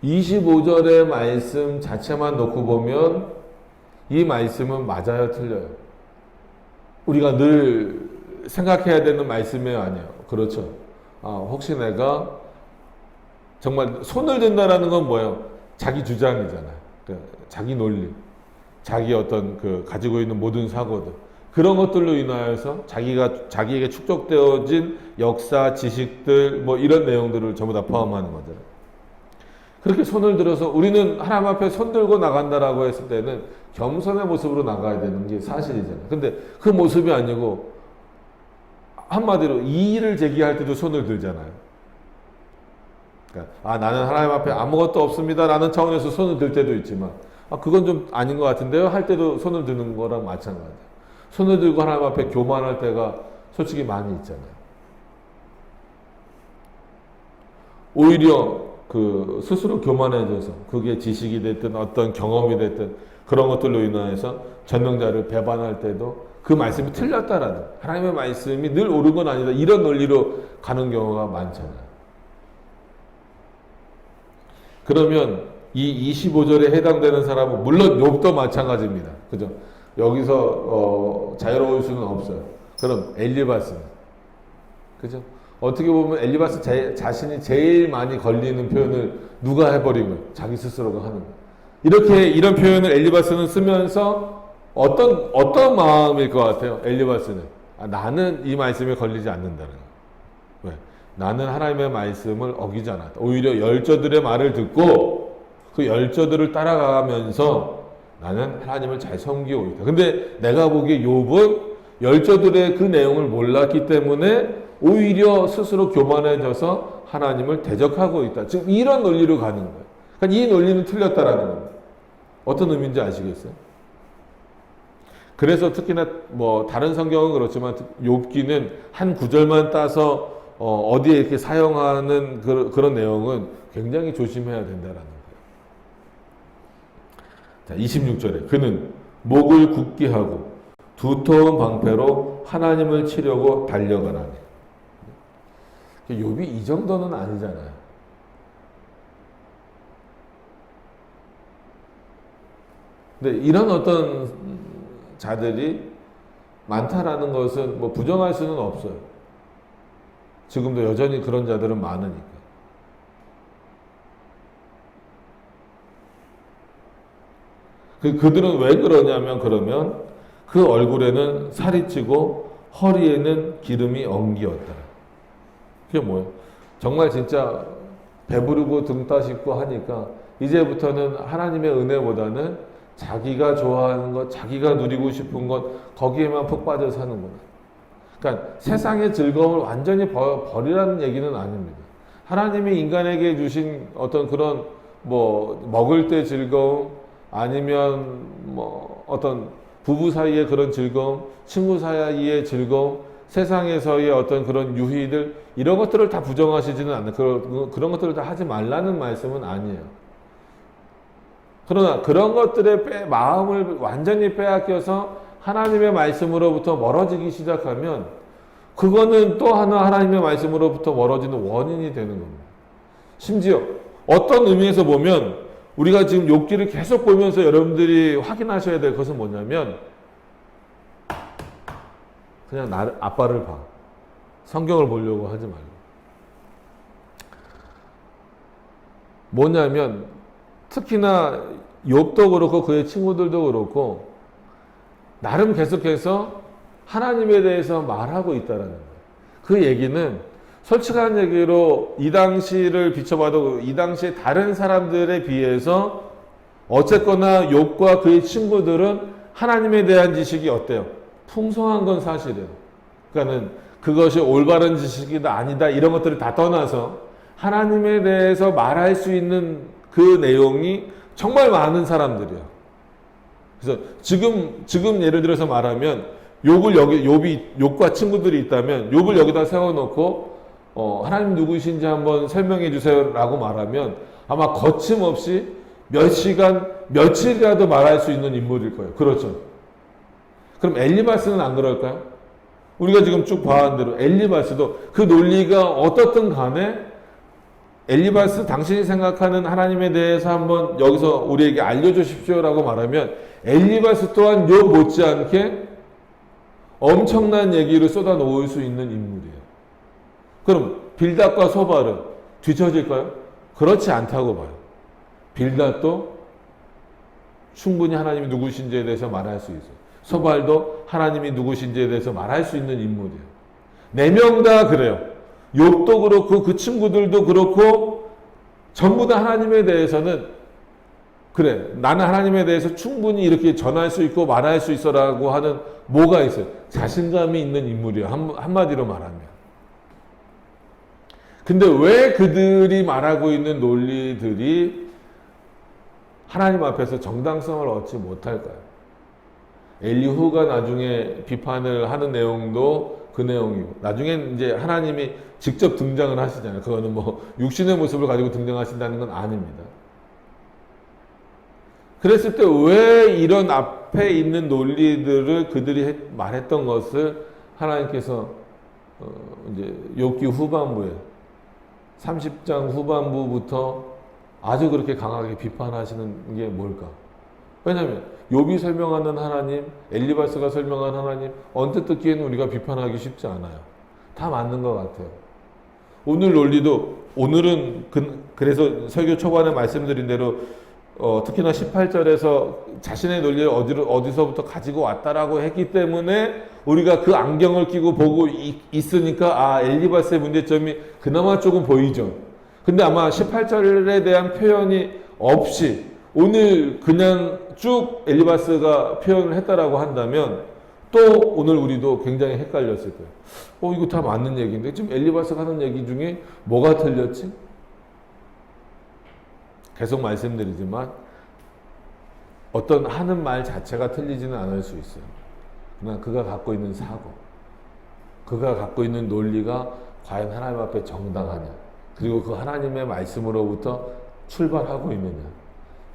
25절의 말씀 자체만 놓고 보면 이 말씀은 맞아요, 틀려요? 우리가 늘 생각해야 되는 말씀이 아니에요. 그렇죠. 혹시 내가 정말 손을 든다라는 건 뭐예요? 자기 주장이잖아요. 그러니까 자기 논리, 자기 어떤 그 가지고 있는 모든 사고들 그런 것들로 인하여서 자기에게 축적되어진 역사, 지식들 뭐 이런 내용들을 전부 다 포함하는 거잖아요. 그렇게 손을 들어서 우리는 하나님 앞에 손 들고 나간다라고 했을 때는 겸손의 모습으로 나가야 되는 게 사실이잖아요. 근데 그 모습이 아니고 한마디로 이의를 제기할 때도 손을 들잖아요. 그러니까 나는 하나님 앞에 아무것도 없습니다 라는 차원에서 손을 들 때도 있지만 그건 좀 아닌 것 같은데요 할 때도 손을 드는 거랑 마찬가지예요. 손을 들고 하나님 앞에 교만할 때가 솔직히 많이 있잖아요. 오히려 그 스스로 교만해져서 그게 지식이 됐든 어떤 경험이 됐든 그런 것들로 인하여서 전능자를 배반할 때도 그 말씀이 틀렸다라든 하나님의 말씀이 늘 옳은 건 아니다 이런 논리로 가는 경우가 많잖아요. 그러면 이 25절에 해당되는 사람은 물론 욥도 마찬가지입니다. 그죠? 여기서 자유로울 수는 없어요. 그럼 엘리바스 그죠? 어떻게 보면 엘리바스 자신이 제일 많이 걸리는 표현을 누가 해버린 거예요? 자기 스스로가 하는 거예요. 이렇게 이런 표현을 엘리바스는 쓰면서 어떤 마음일 것 같아요? 엘리바스는 나는 이 말씀에 걸리지 않는다는 거예요. 왜? 나는 하나님의 말씀을 어기지 않았다. 오히려 열조들의 말을 듣고 그 열조들을 따라가면서 나는 하나님을 잘 섬기고 있다. 근데 내가 보기에 욥은 열조들의 그 내용을 몰랐기 때문에 오히려 스스로 교만해져서 하나님을 대적하고 있다. 지금 이런 논리로 가는 거예요. 그러니까 이 논리는 틀렸다라는 겁니다. 어떤 의미인지 아시겠어요? 그래서 특히나 뭐 다른 성경은 그렇지만 욥기는 한 구절만 따서 어디에 이렇게 사용하는 그런 내용은 굉장히 조심해야 된다라는 거예요. 자, 26절에 그는 목을 굳게 하고 두터운 방패로 하나님을 치려고 달려가나니. 욥이 이 정도는 아니잖아요. 근데 이런 어떤 자들이 많다라는 것은 뭐 부정할 수는 없어요. 지금도 여전히 그런 자들은 많으니까. 그들은 왜 그러냐면 그러면 그 얼굴에는 살이 찌고 허리에는 기름이 엉기었다. 그게 뭐예요? 정말 진짜 배부르고 등 따숩고 하니까 이제부터는 하나님의 은혜보다는 자기가 좋아하는 것, 자기가 누리고 싶은 것 거기에만 푹 빠져 사는구나. 그러니까 세상의 즐거움을 완전히 버리라는 얘기는 아닙니다. 하나님이 인간에게 주신 어떤 그런 뭐 먹을 때 즐거움 아니면 뭐 어떤 부부 사이의 그런 즐거움, 친구 사이의 즐거움, 세상에서의 어떤 그런 유희들 이런 것들을 다 부정하시지는 않는 그런 것들을 다 하지 말라는 말씀은 아니에요. 그러나 그런 것들의 마음을 완전히 빼앗겨서 하나님의 말씀으로부터 멀어지기 시작하면 그거는 또 하나님의 말씀으로부터 멀어지는 원인이 되는 겁니다. 심지어 어떤 의미에서 보면 우리가 지금 욥기를 계속 보면서 여러분들이 확인하셔야 될 것은 뭐냐면 그냥 아빠를 봐. 성경을 보려고 하지 말고. 뭐냐면 특히나 욥도 그렇고 그의 친구들도 그렇고 나름 계속해서 하나님에 대해서 말하고 있다라는 거예요. 그 얘기는 솔직한 얘기로 이 당시를 비춰봐도 이 당시에 다른 사람들에 비해서 어쨌거나 욥과 그의 친구들은 하나님에 대한 지식이 어때요? 풍성한 건 사실이에요. 그러니까는 그것이 올바른 지식이다 아니다 이런 것들을 다 떠나서 하나님에 대해서 말할 수 있는 그 내용이 정말 많은 사람들이에요. 그래서 지금 예를 들어서 말하면 욥과 친구들이 있다면 욥을 여기다 세워놓고 하나님 누구신지 한번 설명해 주세요라고 말하면 아마 거침없이 몇 시간 며칠이라도 말할 수 있는 인물일 거예요. 그렇죠. 그럼 엘리바스는 안 그럴까요? 우리가 지금 쭉 봐온 대로 엘리바스도 그 논리가 어떻든 간에 엘리바스 당신이 생각하는 하나님에 대해서 한번 여기서 우리에게 알려주십시오라고 말하면 엘리바스 또한 욥 못지않게 엄청난 얘기를 쏟아놓을 수 있는 인물이에요. 그럼 빌닷과 소발은 뒤처질까요? 그렇지 않다고 봐요. 빌닷도 충분히 하나님이 누구신지에 대해서 말할 수 있어요. 소발도 하나님이 누구신지에 대해서 말할 수 있는 인물이에요. 4명 다 그래요. 욥도 그렇고 그 친구들도 그렇고 전부 다 하나님에 대해서는 그래 나는 하나님에 대해서 충분히 이렇게 전할 수 있고 말할 수 있어라고 하는 뭐가 있어요? 자신감이 있는 인물이에요. 한마디로 말하면. 근데 왜 그들이 말하고 있는 논리들이 하나님 앞에서 정당성을 얻지 못할까요? 엘리후가 나중에 비판을 하는 내용도 그 내용이고 나중엔 이제 하나님이 직접 등장을 하시잖아요. 그거는 뭐 육신의 모습을 가지고 등장하신다는 건 아닙니다. 그랬을 때 왜 이런 앞에 있는 논리들을 그들이 말했던 것을 하나님께서 이제 욥기 후반부에 30장 후반부부터 아주 그렇게 강하게 비판하시는 게 뭘까? 왜냐하면 욥이 설명하는 하나님, 엘리바스가 설명하는 하나님 언뜻 듣기에는 우리가 비판하기 쉽지 않아요. 다 맞는 것 같아요. 오늘 논리도 오늘은 그래서 설교 초반에 말씀드린 대로 특히나 18절에서 자신의 논리를 어디서부터 가지고 왔다라고 했기 때문에 우리가 그 안경을 끼고 보고 있으니까 엘리바스의 문제점이 그나마 조금 보이죠. 근데 아마 18절에 대한 표현이 없이 오늘 그냥 쭉 엘리바스가 표현을 했다라고 한다면 또 오늘 우리도 굉장히 헷갈렸을 거예요. 이거 다 맞는 얘기인데 지금 엘리바스가 하는 얘기 중에 뭐가 틀렸지? 계속 말씀드리지만 어떤 하는 말 자체가 틀리지는 않을 수 있어요. 그냥 그가 갖고 있는 사고, 그가 갖고 있는 논리가 과연 하나님 앞에 정당하냐, 그리고 그 하나님의 말씀으로부터 출발하고 있느냐,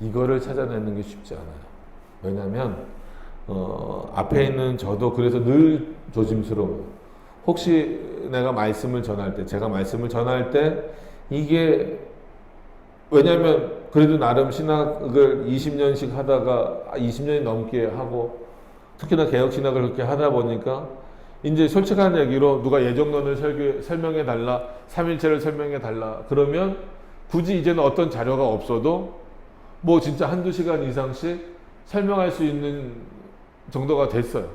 이거를 찾아내는 게 쉽지 않아요. 왜냐하면 앞에 있는 저도 그래서 늘 조심스러워요. 혹시 내가 말씀을 전할 때, 제가 말씀을 전할 때 이게 왜냐하면 그래도 나름 신학을 20년씩 하다가 20년이 넘게 하고 특히나 개혁신학을 그렇게 하다 보니까 이제 솔직한 얘기로 누가 예정론을 설명해 달라, 삼일체를 설명해 달라 그러면 굳이 이제는 어떤 자료가 없어도 뭐 진짜 한두 시간 이상씩 설명할 수 있는 정도가 됐어요.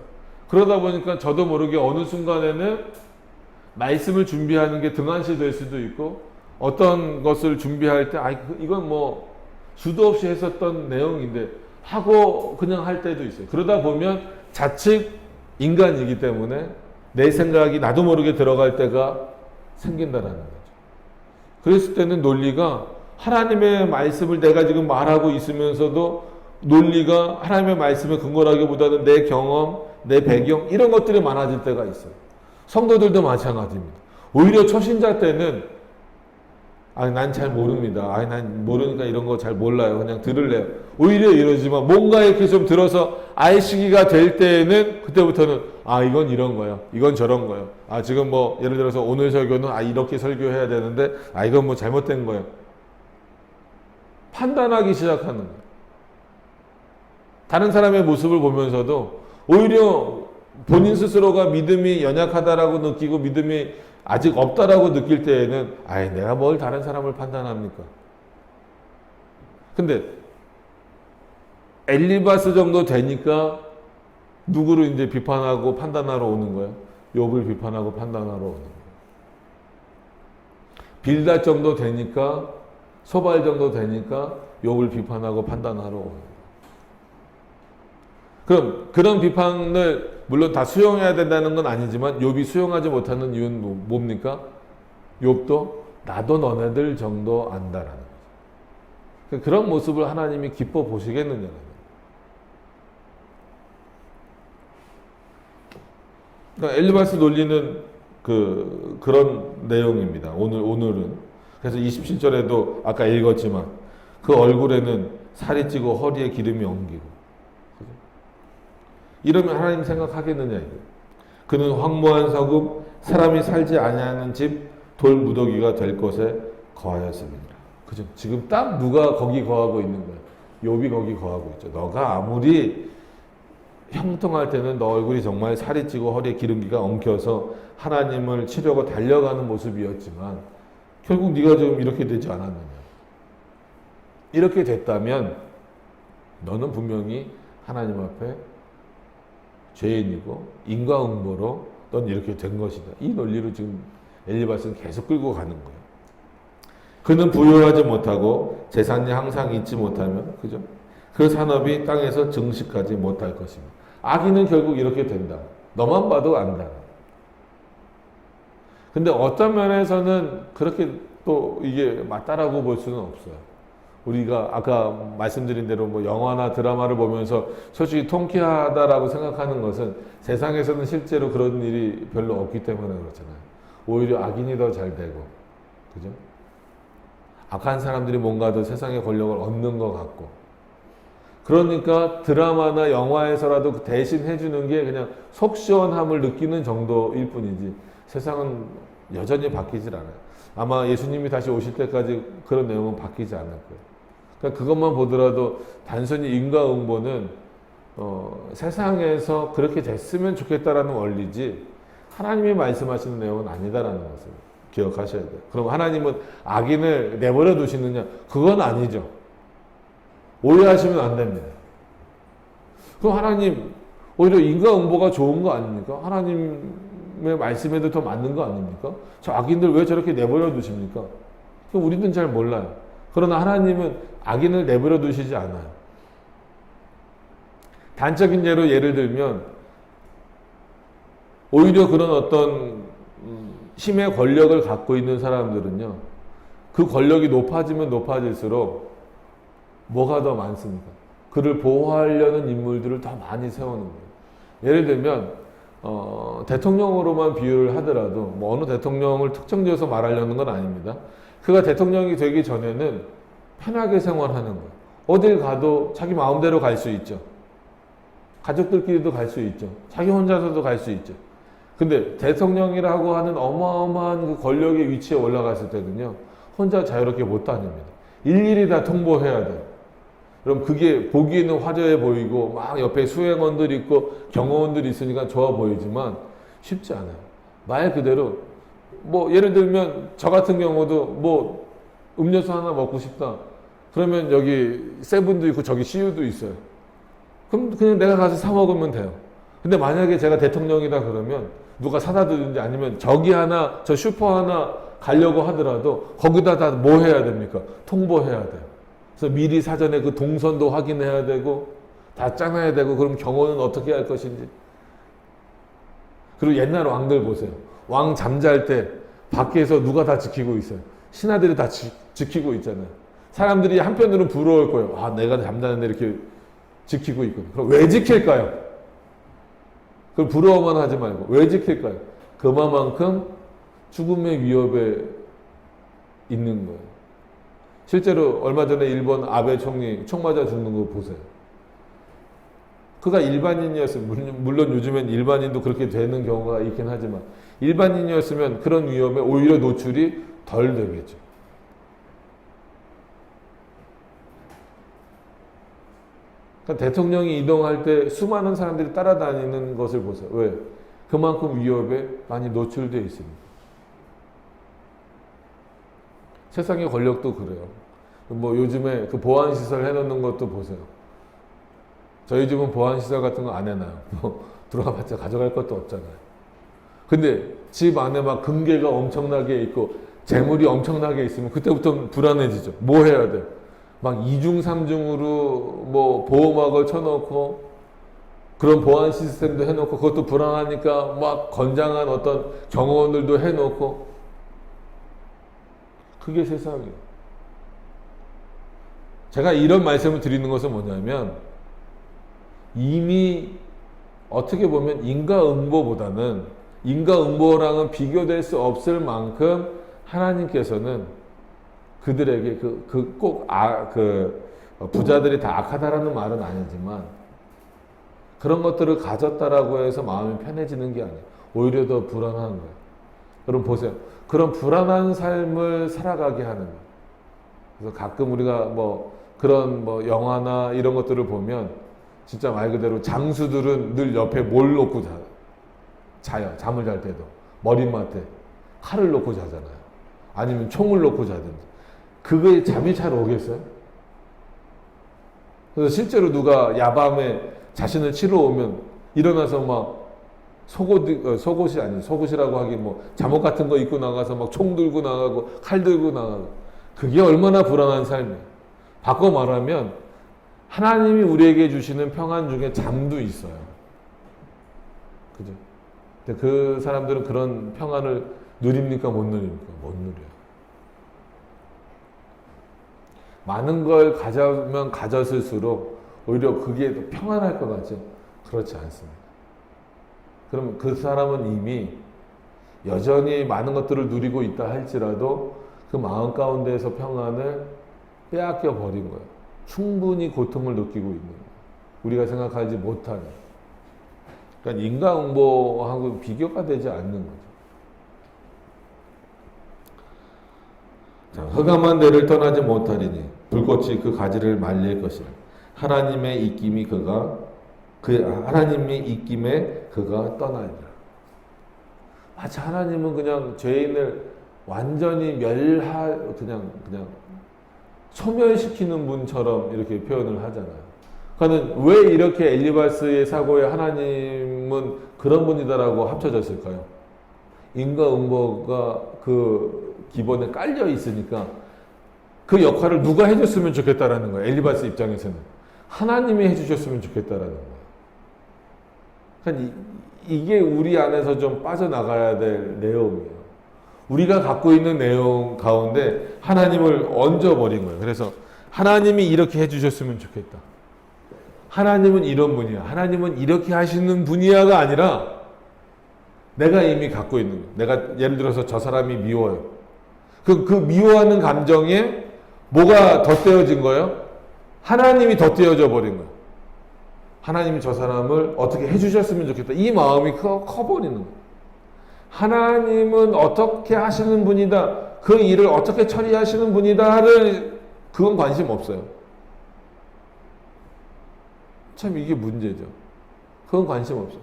그러다 보니까 저도 모르게 어느 순간에는 말씀을 준비하는 게 등한시 될 수도 있고 어떤 것을 준비할 때 이건 뭐 수도 없이 했었던 내용인데 하고 그냥 할 때도 있어요. 그러다 보면 자칫 인간이기 때문에 내 생각이 나도 모르게 들어갈 때가 생긴다라는 거죠. 그랬을 때는 논리가 하나님의 말씀을 내가 지금 말하고 있으면서도 논리가 하나님의 말씀에 근거라기보다는 내 경험, 내 배경 이런 것들이 많아질 때가 있어요. 성도들도 마찬가지입니다. 오히려 초신자 때는 난 잘 모릅니다. 난 모르니까 이런 거 잘 몰라요. 그냥 들을래요. 오히려 이러지만 뭔가 이렇게 좀 들어서 알 시기가 될 때에는 그때부터는 이건 이런 거예요. 이건 저런 거예요. 지금 뭐 예를 들어서 오늘 설교는 이렇게 설교해야 되는데 이건 뭐 잘못된 거예요. 판단하기 시작하는 거예요. 다른 사람의 모습을 보면서도 오히려 본인 스스로가 믿음이 연약하다라고 느끼고 믿음이 아직 없다라고 느낄 때에는 내가 뭘 다른 사람을 판단합니까? 근데 엘리바스 정도 되니까 누구를 이제 비판하고 판단하러 오는 거예요? 욥을 비판하고 판단하러 오는 거예요. 빌닷 정도 되니까 소발 정도 되니까 욥을 비판하고 판단하러 오는 거예요. 그럼 그런 비판을 물론 다 수용해야 된다는 건 아니지만 욥이 수용하지 못하는 이유는 뭡니까? 욥도 나도 너네들 정도 안다라는 거죠. 그런 모습을 하나님이 기뻐 보시겠느냐는 거예요. 그러니까 엘리바스 논리는 그런 내용입니다. 오늘은 그래서 27절에도 아까 읽었지만 그 얼굴에는 살이 찌고 허리에 기름이 엉기고 이러면 하나님 생각하겠느냐 이거. 그는 황무한 서금 사람이 살지 아니하는 집 돌 무더기가 될 곳에 거하였습니다. 그죠? 지금 딱 누가 거기 거하고 있는 거야? 욥이 거기 거하고 있죠. 너가 아무리 형통할 때는 너 얼굴이 정말 살이 찌고 허리에 기름기가 엉켜서 하나님을 치려고 달려가는 모습이었지만 결국 네가 좀 이렇게 되지 않았느냐? 이렇게 됐다면 너는 분명히 하나님 앞에 죄인이고 인과응보로 넌 이렇게 된 것이다. 이 논리로 지금 엘리바스는 계속 끌고 가는 거예요. 그는 부유하지 못하고 재산이 항상 있지 못하면 그죠? 그 산업이 땅에서 증식하지 못할 것입니다. 악인은 결국 이렇게 된다. 너만 봐도 안다. 근데 어떤 면에서는 그렇게 또 이게 맞다라고 볼 수는 없어요. 우리가 아까 말씀드린 대로 뭐 영화나 드라마를 보면서 솔직히 통쾌하다라고 생각하는 것은 세상에서는 실제로 그런 일이 별로 없기 때문에 그렇잖아요. 오히려 악인이 더 잘 되고, 그죠? 악한 사람들이 뭔가 더 세상의 권력을 얻는 것 같고. 그러니까 드라마나 영화에서라도 대신 해주는 게 그냥 속 시원함을 느끼는 정도일 뿐이지 세상은 여전히 바뀌질 않아요. 아마 예수님이 다시 오실 때까지 그런 내용은 바뀌지 않을 거예요. 그러니까 그것만 보더라도 단순히 인과응보는 세상에서 그렇게 됐으면 좋겠다라는 원리지 하나님이 말씀하시는 내용은 아니다라는 것을 기억하셔야 돼요. 그럼 하나님은 악인을 내버려 두시느냐? 그건 아니죠. 오해하시면 안 됩니다. 그럼 하나님 오히려 인과응보가 좋은 거 아닙니까? 하나님의 말씀에도 더 맞는 거 아닙니까? 저 악인들 왜 저렇게 내버려 두십니까? 우리는 잘 몰라요. 그러나 하나님은 악인을 내버려 두시지 않아요. 단적인 예를 들면 오히려 그런 어떤 힘의 권력을 갖고 있는 사람들은요, 그 권력이 높아지면 높아질수록 뭐가 더 많습니까? 그를 보호하려는 인물들을 더 많이 세우는 거예요. 예를 들면 대통령으로만 비유를 하더라도 뭐 어느 대통령을 특정지어서 말하려는 건 아닙니다. 그가 대통령이 되기 전에는 편하게 생활하는 거예요. 어딜 가도 자기 마음대로 갈 수 있죠. 가족들끼리도 갈 수 있죠. 자기 혼자서도 갈 수 있죠. 근데 대통령이라고 하는 어마어마한 그 권력의 위치에 올라갔을 때는요, 혼자 자유롭게 못 다닙니다. 일일이 다 통보해야 돼요. 그럼 그게 보기에는 화려해 보이고 막 옆에 수행원들이 있고 경호원들이 있으니까 좋아 보이지만 쉽지 않아요. 말 그대로 뭐 예를 들면 저 같은 경우도 뭐 음료수 하나 먹고 싶다. 그러면 여기 세븐도 있고 저기 CU도 있어요. 그럼 그냥 내가 가서 사 먹으면 돼요. 근데 만약에 제가 대통령이다 그러면 누가 사다 주든지 아니면 저기 하나 저 슈퍼 하나 가려고 하더라도 거기다 다 뭐 해야 됩니까? 통보해야 돼요. 그래서 미리 사전에 그 동선도 확인해야 되고 다 짜놔야 되고 그럼 경호는 어떻게 할 것인지. 그리고 옛날 왕들 보세요. 왕 잠잘 때 밖에서 누가 다 지키고 있어요. 신하들이 다 지키고 있잖아요. 사람들이 한편으로는 부러울 거예요. 아, 내가 잠자는데 이렇게 지키고 있거든. 그럼 왜 지킬까요? 그걸 부러워만 하지 말고 왜 지킬까요? 그만큼 죽음의 위협에 있는 거예요. 실제로 얼마 전에 일본 아베 총리 총 맞아 죽는 거 보세요. 그가 일반인이었으면 물론 요즘엔 일반인도 그렇게 되는 경우가 있긴 하지만 일반인이었으면 그런 위험에 오히려 노출이 덜 되겠죠. 그러니까 대통령이 이동할 때 수많은 사람들이 따라다니는 것을 보세요. 왜? 그만큼 위협에 많이 노출되어 있습니다. 세상의 권력도 그래요. 뭐 요즘에 그 보안시설 해놓는 것도 보세요. 저희 집은 보안시설 같은 거 안 해놔요. 뭐 들어가봤자 가져갈 것도 없잖아요. 근데 집 안에 막 금괴가 엄청나게 있고 재물이 엄청나게 있으면 그때부터 불안해지죠. 뭐 해야 돼? 막 2중, 3중으로 뭐 보호막을 쳐놓고 그런 보안 시스템도 해놓고 그것도 불안하니까 막 건장한 어떤 경호원들도 해놓고 그게 세상이에요. 제가 이런 말씀을 드리는 것은 뭐냐면 이미 어떻게 보면 인과응보보다는 인과응보랑은 비교될 수 없을 만큼 하나님께서는 그들에게 부자들이 다 악하다라는 말은 아니지만 그런 것들을 가졌다라고 해서 마음이 편해지는 게 아니에요. 오히려 더 불안한 거예요. 여러분 보세요. 그런 불안한 삶을 살아가게 하는 거예요. 그래서 가끔 우리가 뭐 그런 뭐 영화나 이런 것들을 보면 진짜 말 그대로 장수들은 늘 옆에 뭘 놓고 자요. 잠을 잘 때도 머리맡에 칼을 놓고 자잖아요. 아니면 총을 놓고 자든지. 그거에 잠이 잘 오겠어요? 그래서 실제로 누가 야밤에 자신을 치러 오면 일어나서 막 속옷이라고 하긴 뭐 잠옷 같은 거 입고 나가서 막 총 들고 나가고 칼 들고 나가고 그게 얼마나 불안한 삶이에요. 바꿔 말하면 하나님이 우리에게 주시는 평안 중에 잠도 있어요. 그죠? 근데 그 사람들은 그런 평안을 누립니까? 못 누립니까? 못 누려요. 많은 걸 가져면 가졌을수록 오히려 그게 더 평안할 것 같죠? 그렇지 않습니다. 그럼 그 사람은 이미 여전히 많은 것들을 누리고 있다 할지라도 그 마음 가운데에서 평안을 빼앗겨 버린 거예요. 충분히 고통을 느끼고 있는 거예요. 우리가 생각하지 못하는. 그러니까 인과응보하고 비교가 되지 않는 거죠. 자, 흑암한 데를 떠나지 못하리니 불꽃이 그 가지를 말릴 것이라. 하나님의 입김에 그가 떠나리라. 마치 하나님은 그냥 죄인을 완전히 그냥 소멸시키는 분처럼 이렇게 표현을 하잖아요. 그러니까 왜 이렇게 엘리바스의 사고에 하나님은 그런 분이다라고 합쳐졌을까요? 인과 음보가 그 기본에 깔려 있으니까 그 역할을 누가 해줬으면 좋겠다라는 거예요. 엘리바스 입장에서는 하나님이 해주셨으면 좋겠다라는 거예요. 그러니까 이게 우리 안에서 좀 빠져나가야 될 내용이에요. 우리가 갖고 있는 내용 가운데 하나님을 얹어버린 거예요. 그래서 하나님이 이렇게 해주셨으면 좋겠다. 하나님은 이런 분이야. 하나님은 이렇게 하시는 분이야가 아니라 내가 이미 갖고 있는 거예요. 내가 예를 들어서 저 사람이 미워요. 그 미워하는 감정에 뭐가 덧대어진 거예요? 하나님이 덧대어져 버린 거예요. 하나님이 저 사람을 어떻게 해주셨으면 좋겠다. 이 마음이 커버리는 거예요. 하나님은 어떻게 하시는 분이다. 그 일을 어떻게 처리하시는 분이다. 그건 관심 없어요. 참 이게 문제죠. 그건 관심 없어요.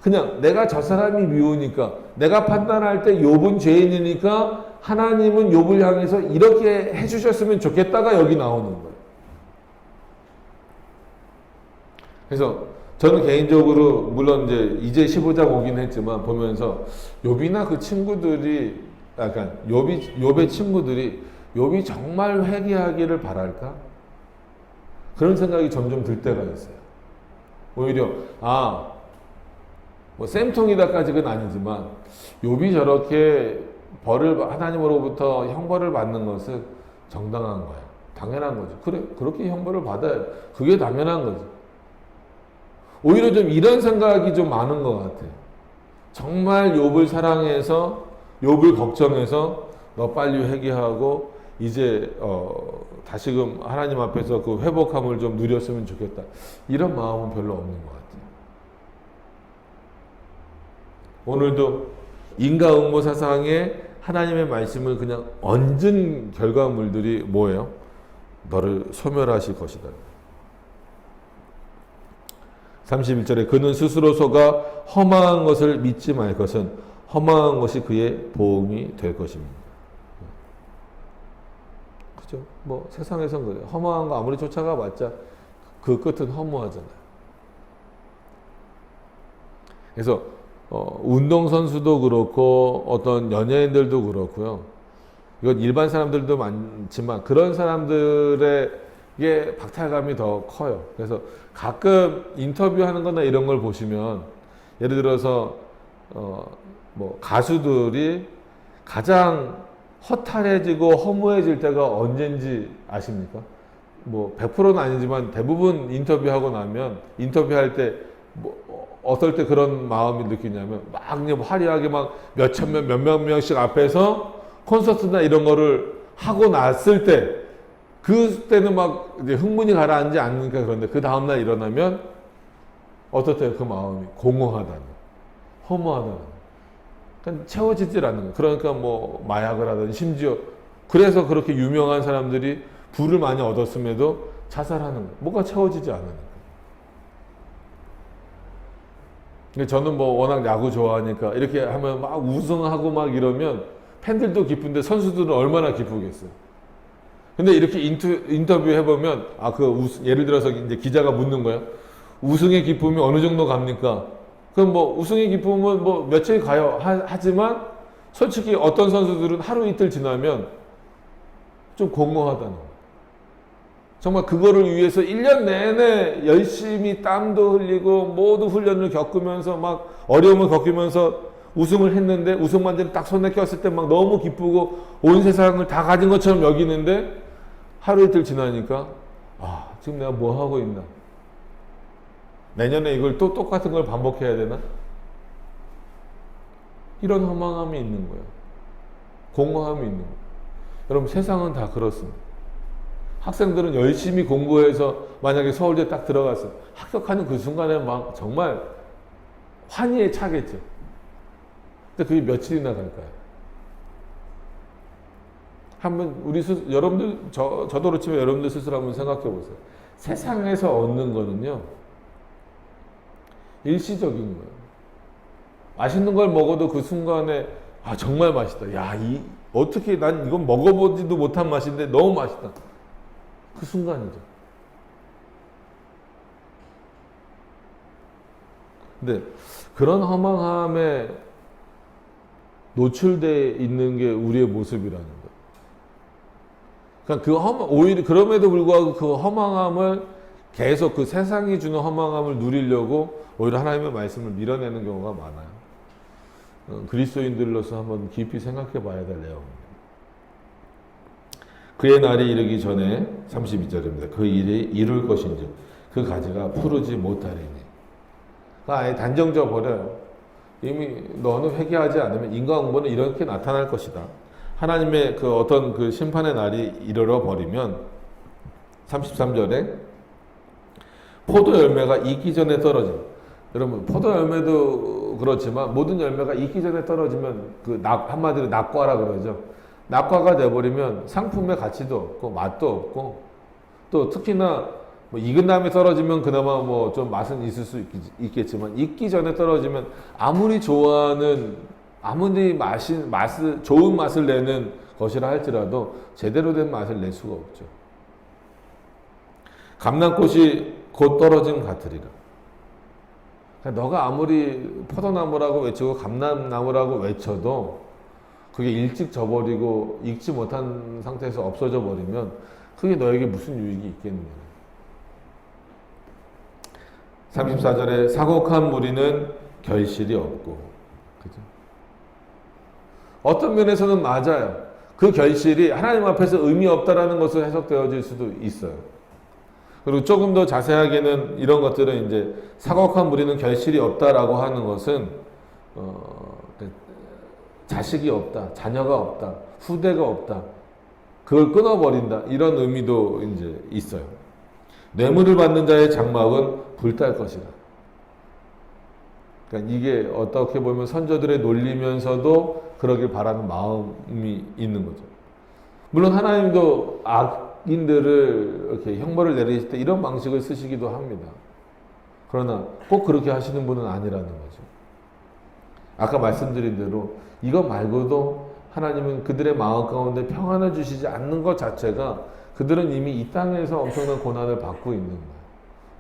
그냥 내가 저 사람이 미우니까, 내가 판단할 때 욥은 죄인이니까 하나님은 욥을 향해서 이렇게 해주셨으면 좋겠다가 여기 나오는 거예요. 그래서 저는 개인적으로 물론 이제 15장 오긴 했지만 보면서 욥이나 그 친구들이 약간 욥의 친구들이 욥이 정말 회개하기를 바랄까? 그런 생각이 점점 들 때가 있어요. 오히려 뭐 쌤통이다까지는 아니지만 욥이 저렇게 하나님으로부터 형벌을 받는 것은 정당한 거야. 당연한 거죠. 그래, 그렇게 형벌을 받아야 그게 당연한 거죠. 오히려 좀 이런 생각이 좀 많은 것 같아요. 정말 욥을 사랑해서 욥을 걱정해서 너 빨리 회개하고 이제 다시금 하나님 앞에서 그 회복함을 좀 누렸으면 좋겠다. 이런 마음은 별로 없는 것 같아요. 오늘도 인과응보 사상에 하나님의 말씀을 그냥 얹은 결과물들이 뭐예요? 너를 소멸하실 것이다. 31절에 그는 스스로 속아 허망한 것을 믿지 말 것은 허망한 것이 그의 보응이 될 것입니다. 그죠? 뭐 세상에선 그래요. 허망한 거 아무리 쫓아가 봤자 그 끝은 허무하잖아요. 그래서 운동선수도 그렇고 어떤 연예인들도 그렇고요. 이건 일반 사람들도 많지만 그런 사람들에게 박탈감이 더 커요. 그래서 가끔 인터뷰하는 거나 이런 걸 보시면 예를 들어서 뭐 가수들이 가장 허탈해지고 허무해질 때가 언젠지 아십니까? 뭐 100%는 아니지만 대부분 인터뷰하고 나면 인터뷰할 때 뭐 어떨 때 그런 마음이 느끼냐면 막 화려하게 막 몇천 명, 몇몇 명씩 앞에서 콘서트나 이런 거를 하고 났을 때 그때는 막 이제 흥분이 가라앉지 않으니까 그런데 그 다음날 일어나면 어떻대요? 그 마음이 공허하다는, 허무하다는. 그러니까 채워지질 않는 거예요. 그러니까 뭐 마약을 하든 심지어 그래서 그렇게 유명한 사람들이 부를 많이 얻었음에도 자살하는 거예요. 뭐가 채워지지 않으니까. 근데 저는 뭐 워낙 야구 좋아하니까 이렇게 하면 막 우승하고 막 이러면 팬들도 기쁜데 선수들은 얼마나 기쁘겠어요. 근데 이렇게 인터뷰 해보면 예를 들어서 이제 기자가 묻는 거예요. 우승의 기쁨이 어느 정도 갑니까? 그럼 뭐 우승의 기쁨은 뭐 며칠 가요. 하지만 솔직히 어떤 선수들은 하루 이틀 지나면 좀 공허하다는 거예요. 정말 그거를 위해서 1년 내내 열심히 땀도 흘리고 모두 훈련을 겪으면서 막 어려움을 겪으면서 우승을 했는데 우승만대를 딱 손에 꼈을 때 막 너무 기쁘고 온 세상을 다 가진 것처럼 여기는데 하루 이틀 지나니까 지금 내가 뭐 하고 있나? 내년에 이걸 또 똑같은 걸 반복해야 되나? 이런 허망함이 있는 거예요. 공허함이 있는 거예요. 여러분 세상은 다 그렇습니다. 학생들은 열심히 공부해서 만약에 서울대 딱 들어갔어요. 합격하는 그 순간에 막 정말 환희에 차겠죠. 근데 그게 며칠이나 갈까요? 한번 여러분들 저도 그렇지만 여러분들 스스로 한번 생각해 보세요. 세상에서 얻는 거는요 일시적인 거예요. 맛있는 걸 먹어도 그 순간에 아 정말 맛있다. 야, 어떻게 난 이건 먹어보지도 못한 맛인데 너무 맛있다. 그 순간이죠. 근데 그런 허망함에 노출돼 있는 게 우리의 모습이라는 거예요. 그러니까 오히려 그럼에도 불구하고 그 허망함을 계속 그 세상이 주는 허망함을 누리려고 오히려 하나님의 말씀을 밀어내는 경우가 많아요. 그리스도인들로서 한번 깊이 생각해 봐야 될 내용입니다. 그의 날이 이르기 전에 32절입니다. 그 일이 이룰 것인지 그 가지가 푸르지 못하리니. 아예 단정져 버려요. 이미 너는 회개하지 않으면 인과응보는 이렇게 나타날 것이다. 하나님의 그 어떤 그 심판의 날이 이르러 버리면 33절에 포도 열매가 익기 전에 떨어진. 여러분 포도 열매도 그렇지만 모든 열매가 익기 전에 떨어지면 그 한마디로 낙과라 그러죠. 낙과가 돼버리면 상품의 가치도 없고 맛도 없고 또 특히나 뭐 익은 다음에 떨어지면 그나마 뭐 좀 맛은 있을 수 있겠지만 익기 전에 떨어지면 아무리 좋아하는 아무리 좋은 맛을 내는 것이라 할지라도 제대로 된 맛을 낼 수가 없죠. 감람꽃이 곧 떨어짐 같으리라. 그러니까 너가 아무리 포도나무라고 외치고 감람나무라고 외쳐도 그게 일찍 져버리고 익지 못한 상태에서 없어져 버리면 그게 너에게 무슨 유익이 있겠느냐. 34절에 사곡한 무리는 결실이 없고, 그죠? 어떤 면에서는 맞아요. 그 결실이 하나님 앞에서 의미 없다라는 것으로 해석되어질 수도 있어요. 그리고 조금 더 자세하게는 이런 것들은 이제 사곡한 무리는 결실이 없다라고 하는 것은 자식이 없다, 자녀가 없다, 후대가 없다, 그걸 끊어버린다 이런 의미도 이제 있어요. 뇌물을 받는 자의 장막은 불탈 것이다. 그러니까 이게 어떻게 보면 선조들의 놀리면서도 그러길 바라는 마음이 있는 거죠. 물론 하나님도 악인들을 이렇게 형벌을 내리실 때 이런 방식을 쓰시기도 합니다. 그러나 꼭 그렇게 하시는 분은 아니라는 거죠. 아까 말씀드린 대로 이것 말고도 하나님은 그들의 마음 가운데 평안을 주시지 않는 것 자체가 그들은 이미 이 땅에서 엄청난 고난을 받고 있는 거예요.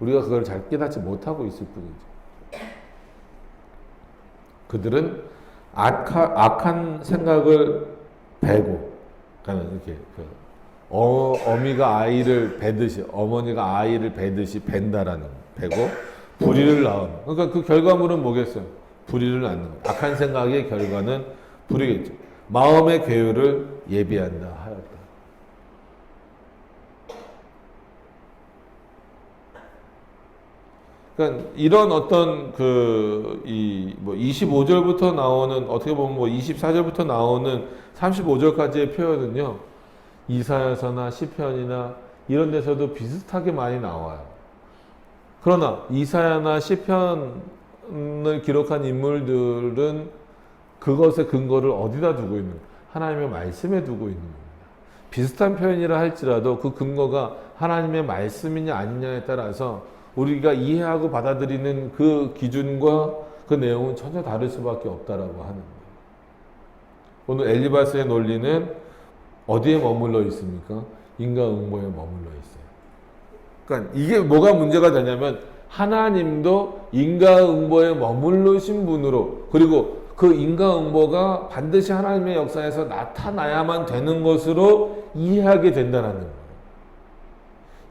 우리가 그걸 잘 깨닫지 못하고 있을 뿐이죠. 그들은 악한 생각을 베고, 그러니까 이렇게 어미가 아이를 베듯이, 어머니가 아이를 베듯이 벤다라는 베고 불의를 낳은. 그러니까 그 결과물은 뭐겠어요? 불의를 낳는 거예요. 악한 생각의 결과는 불의겠죠. 마음의 괴유를 예비한다 하였다. 그러니까 이런 어떤 뭐 25절부터 나오는, 어떻게 보면 뭐 24절부터 나오는 35절까지의 표현은요, 이사야서나 시편이나 이런 데서도 비슷하게 많이 나와요. 그러나 이사야나 시편을 기록한 인물들은 그것의 근거를 어디다 두고 있는 거예요? 하나님의 말씀에 두고 있는 겁니다. 비슷한 표현이라 할지라도 그 근거가 하나님의 말씀이냐 아니냐에 따라서 우리가 이해하고 받아들이는 그 기준과 그 내용은 전혀 다를 수밖에 없다라고 하는 거예요. 오늘 엘리바스의 논리는 어디에 머물러 있습니까? 인과응보에 머물러 있어요. 그러니까 이게 뭐가 문제가 되냐면 하나님도 인과응보에 머물르신 분으로, 그리고 그 인과응보가 반드시 하나님의 역사에서 나타나야만 되는 것으로 이해하게 된다는 거예요.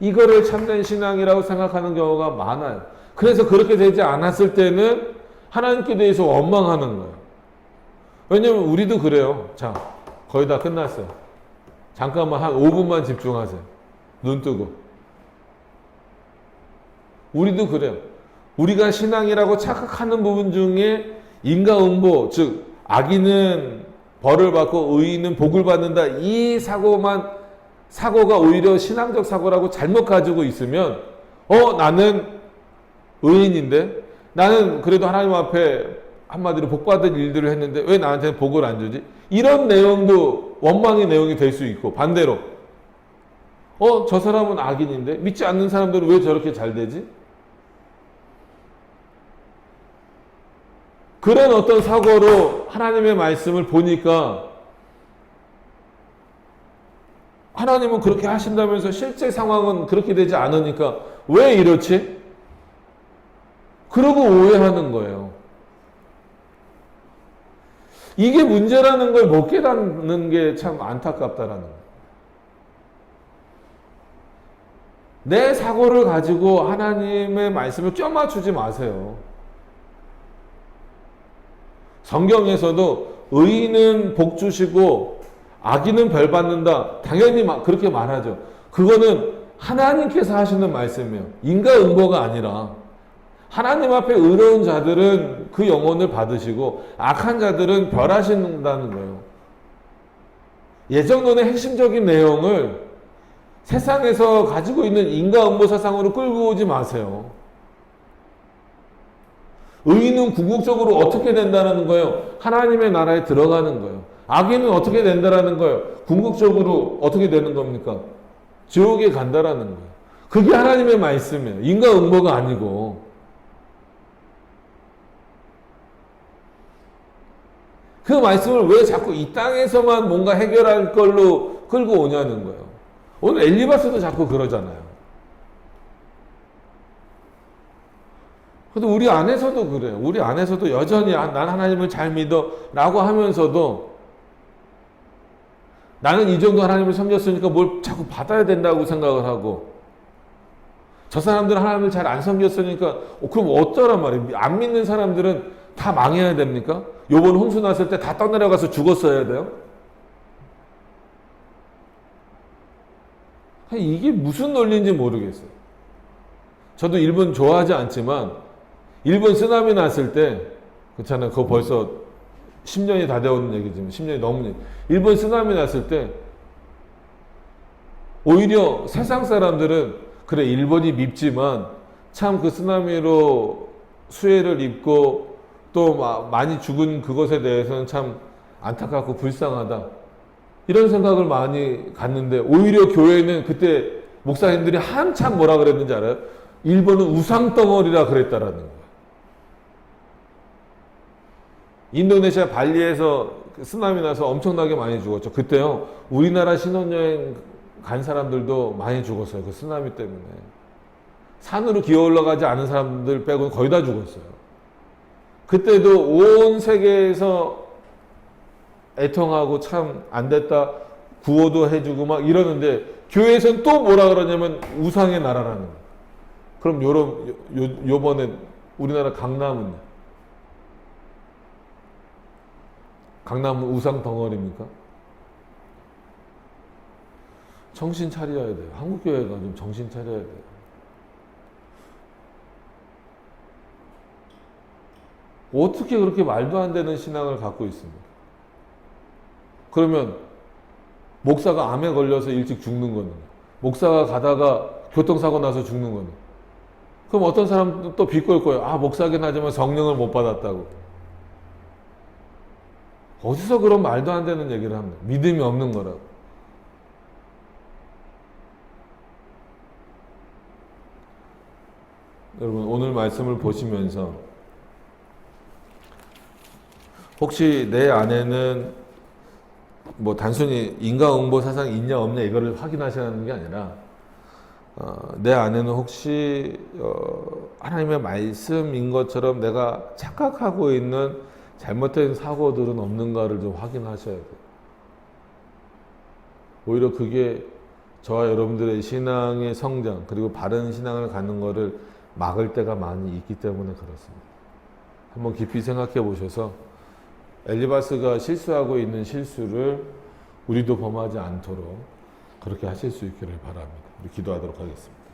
이거를 참된 신앙이라고 생각하는 경우가 많아요. 그래서 그렇게 되지 않았을 때는 하나님께 대해서 원망하는 거예요. 왜냐면 우리도 그래요. 자, 거의 다 끝났어요. 잠깐만 한 5분만 집중하세요. 눈 뜨고. 우리도 그래요. 우리가 신앙이라고 착각하는 부분 중에 인과응보, 즉 악인은 벌을 받고 의인은 복을 받는다, 이 사고가 오히려 신앙적 사고라고 잘못 가지고 있으면 나는 의인인데, 나는 그래도 하나님 앞에 한마디로 복받을 일들을 했는데 왜 나한테는 복을 안 주지? 이런 내용도 원망의 내용이 될 수 있고, 반대로 저 사람은 악인인데 믿지 않는 사람들은 왜 저렇게 잘 되지? 그런 어떤 사고로 하나님의 말씀을 보니까 하나님은 그렇게 하신다면서 실제 상황은 그렇게 되지 않으니까 왜 이렇지? 그러고 오해하는 거예요. 이게 문제라는 걸 못 깨닫는 게 참 안타깝다라는 거예요. 내 사고를 가지고 하나님의 말씀을 껴맞추지 마세요. 성경에서도 의인은 복 주시고 악인은 벌 받는다. 당연히 그렇게 말하죠. 그거는 하나님께서 하시는 말씀이에요. 인과응보가 아니라 하나님 앞에 의로운 자들은 그 영혼을 받으시고 악한 자들은 벌하신다는 거예요. 예정론의 핵심적인 내용을 세상에서 가지고 있는 인과응보 사상으로 끌고 오지 마세요. 의인은 궁극적으로 어떻게 된다는 거예요? 하나님의 나라에 들어가는 거예요. 악인은 어떻게 된다는 거예요? 궁극적으로 어떻게 되는 겁니까? 지옥에 간다라는 거예요. 그게 하나님의 말씀이에요. 인과응보가 아니고. 그 말씀을 왜 자꾸 이 땅에서만 뭔가 해결할 걸로 끌고 오냐는 거예요. 오늘 엘리바스도 자꾸 그러잖아요. 근데 우리 안에서도 그래요. 우리 안에서도 여전히 난 하나님을 잘 믿어 라고 하면서도 나는 이 정도 하나님을 섬겼으니까 뭘 자꾸 받아야 된다고 생각을 하고 저 사람들은 하나님을 잘 안 섬겼으니까 그럼 어쩌란 말이에요. 안 믿는 사람들은 다 망해야 됩니까? 요번 홍수 났을 때 다 떠내려가서 죽었어야 돼요? 이게 무슨 논리인지 모르겠어요. 저도 일본 좋아하지 않지만 일본 쓰나미 났을 때 그렇잖아요. 그거 벌써 10년이 다 되어오는 얘기지만 10년이 넘는 일본 쓰나미 났을 때 오히려 세상 사람들은 그래 일본이 밉지만 참 그 쓰나미로 수해를 입고 또 많이 죽은 그것에 대해서는 참 안타깝고 불쌍하다 이런 생각을 많이 갖는데 오히려 교회는 그때 목사님들이 한참 뭐라 그랬는지 알아요? 일본은 우상덩어리라 그랬다라는 거예요. 인도네시아 발리에서 쓰나미 나서 엄청나게 많이 죽었죠. 그때요 우리나라 신혼여행 간 사람들도 많이 죽었어요. 그 쓰나미 때문에 산으로 기어 올라가지 않은 사람들 빼고는 거의 다 죽었어요. 그때도 온 세계에서 애통하고 참 안 됐다 구호도 해주고 막 이러는데 교회에서는 또 뭐라 그러냐면 우상의 나라라는 거예요. 그럼 요번에 우리나라 강남은 우상 덩어리입니까? 정신 차려야 돼요. 한국교회가 좀 정신 차려야 돼요. 어떻게 그렇게 말도 안 되는 신앙을 갖고 있습니까? 그러면 목사가 암에 걸려서 일찍 죽는 거는 목사가 가다가 교통사고 나서 죽는 거는 그럼 어떤 사람도 또 비꼴 거예요. 목사긴 하지만 성령을 못 받았다고. 어디서 그런 말도 안 되는 얘기를 합니까? 믿음이 없는 거라고. 여러분 오늘 말씀을 보시면서 혹시 내 안에는 뭐 단순히 인과응보 사상이 있냐 없냐 이거를 확인하시는 게 아니라 내 안에는 혹시 하나님의 말씀인 것처럼 내가 착각하고 있는 잘못된 사고들은 없는가를 좀 확인하셔야 돼요. 오히려 그게 저와 여러분들의 신앙의 성장 그리고 바른 신앙을 갖는 것을 막을 때가 많이 있기 때문에 그렇습니다. 한번 깊이 생각해 보셔서 엘리바스가 실수하고 있는 실수를 우리도 범하지 않도록 그렇게 하실 수 있기를 바랍니다. 우리 기도하도록 하겠습니다.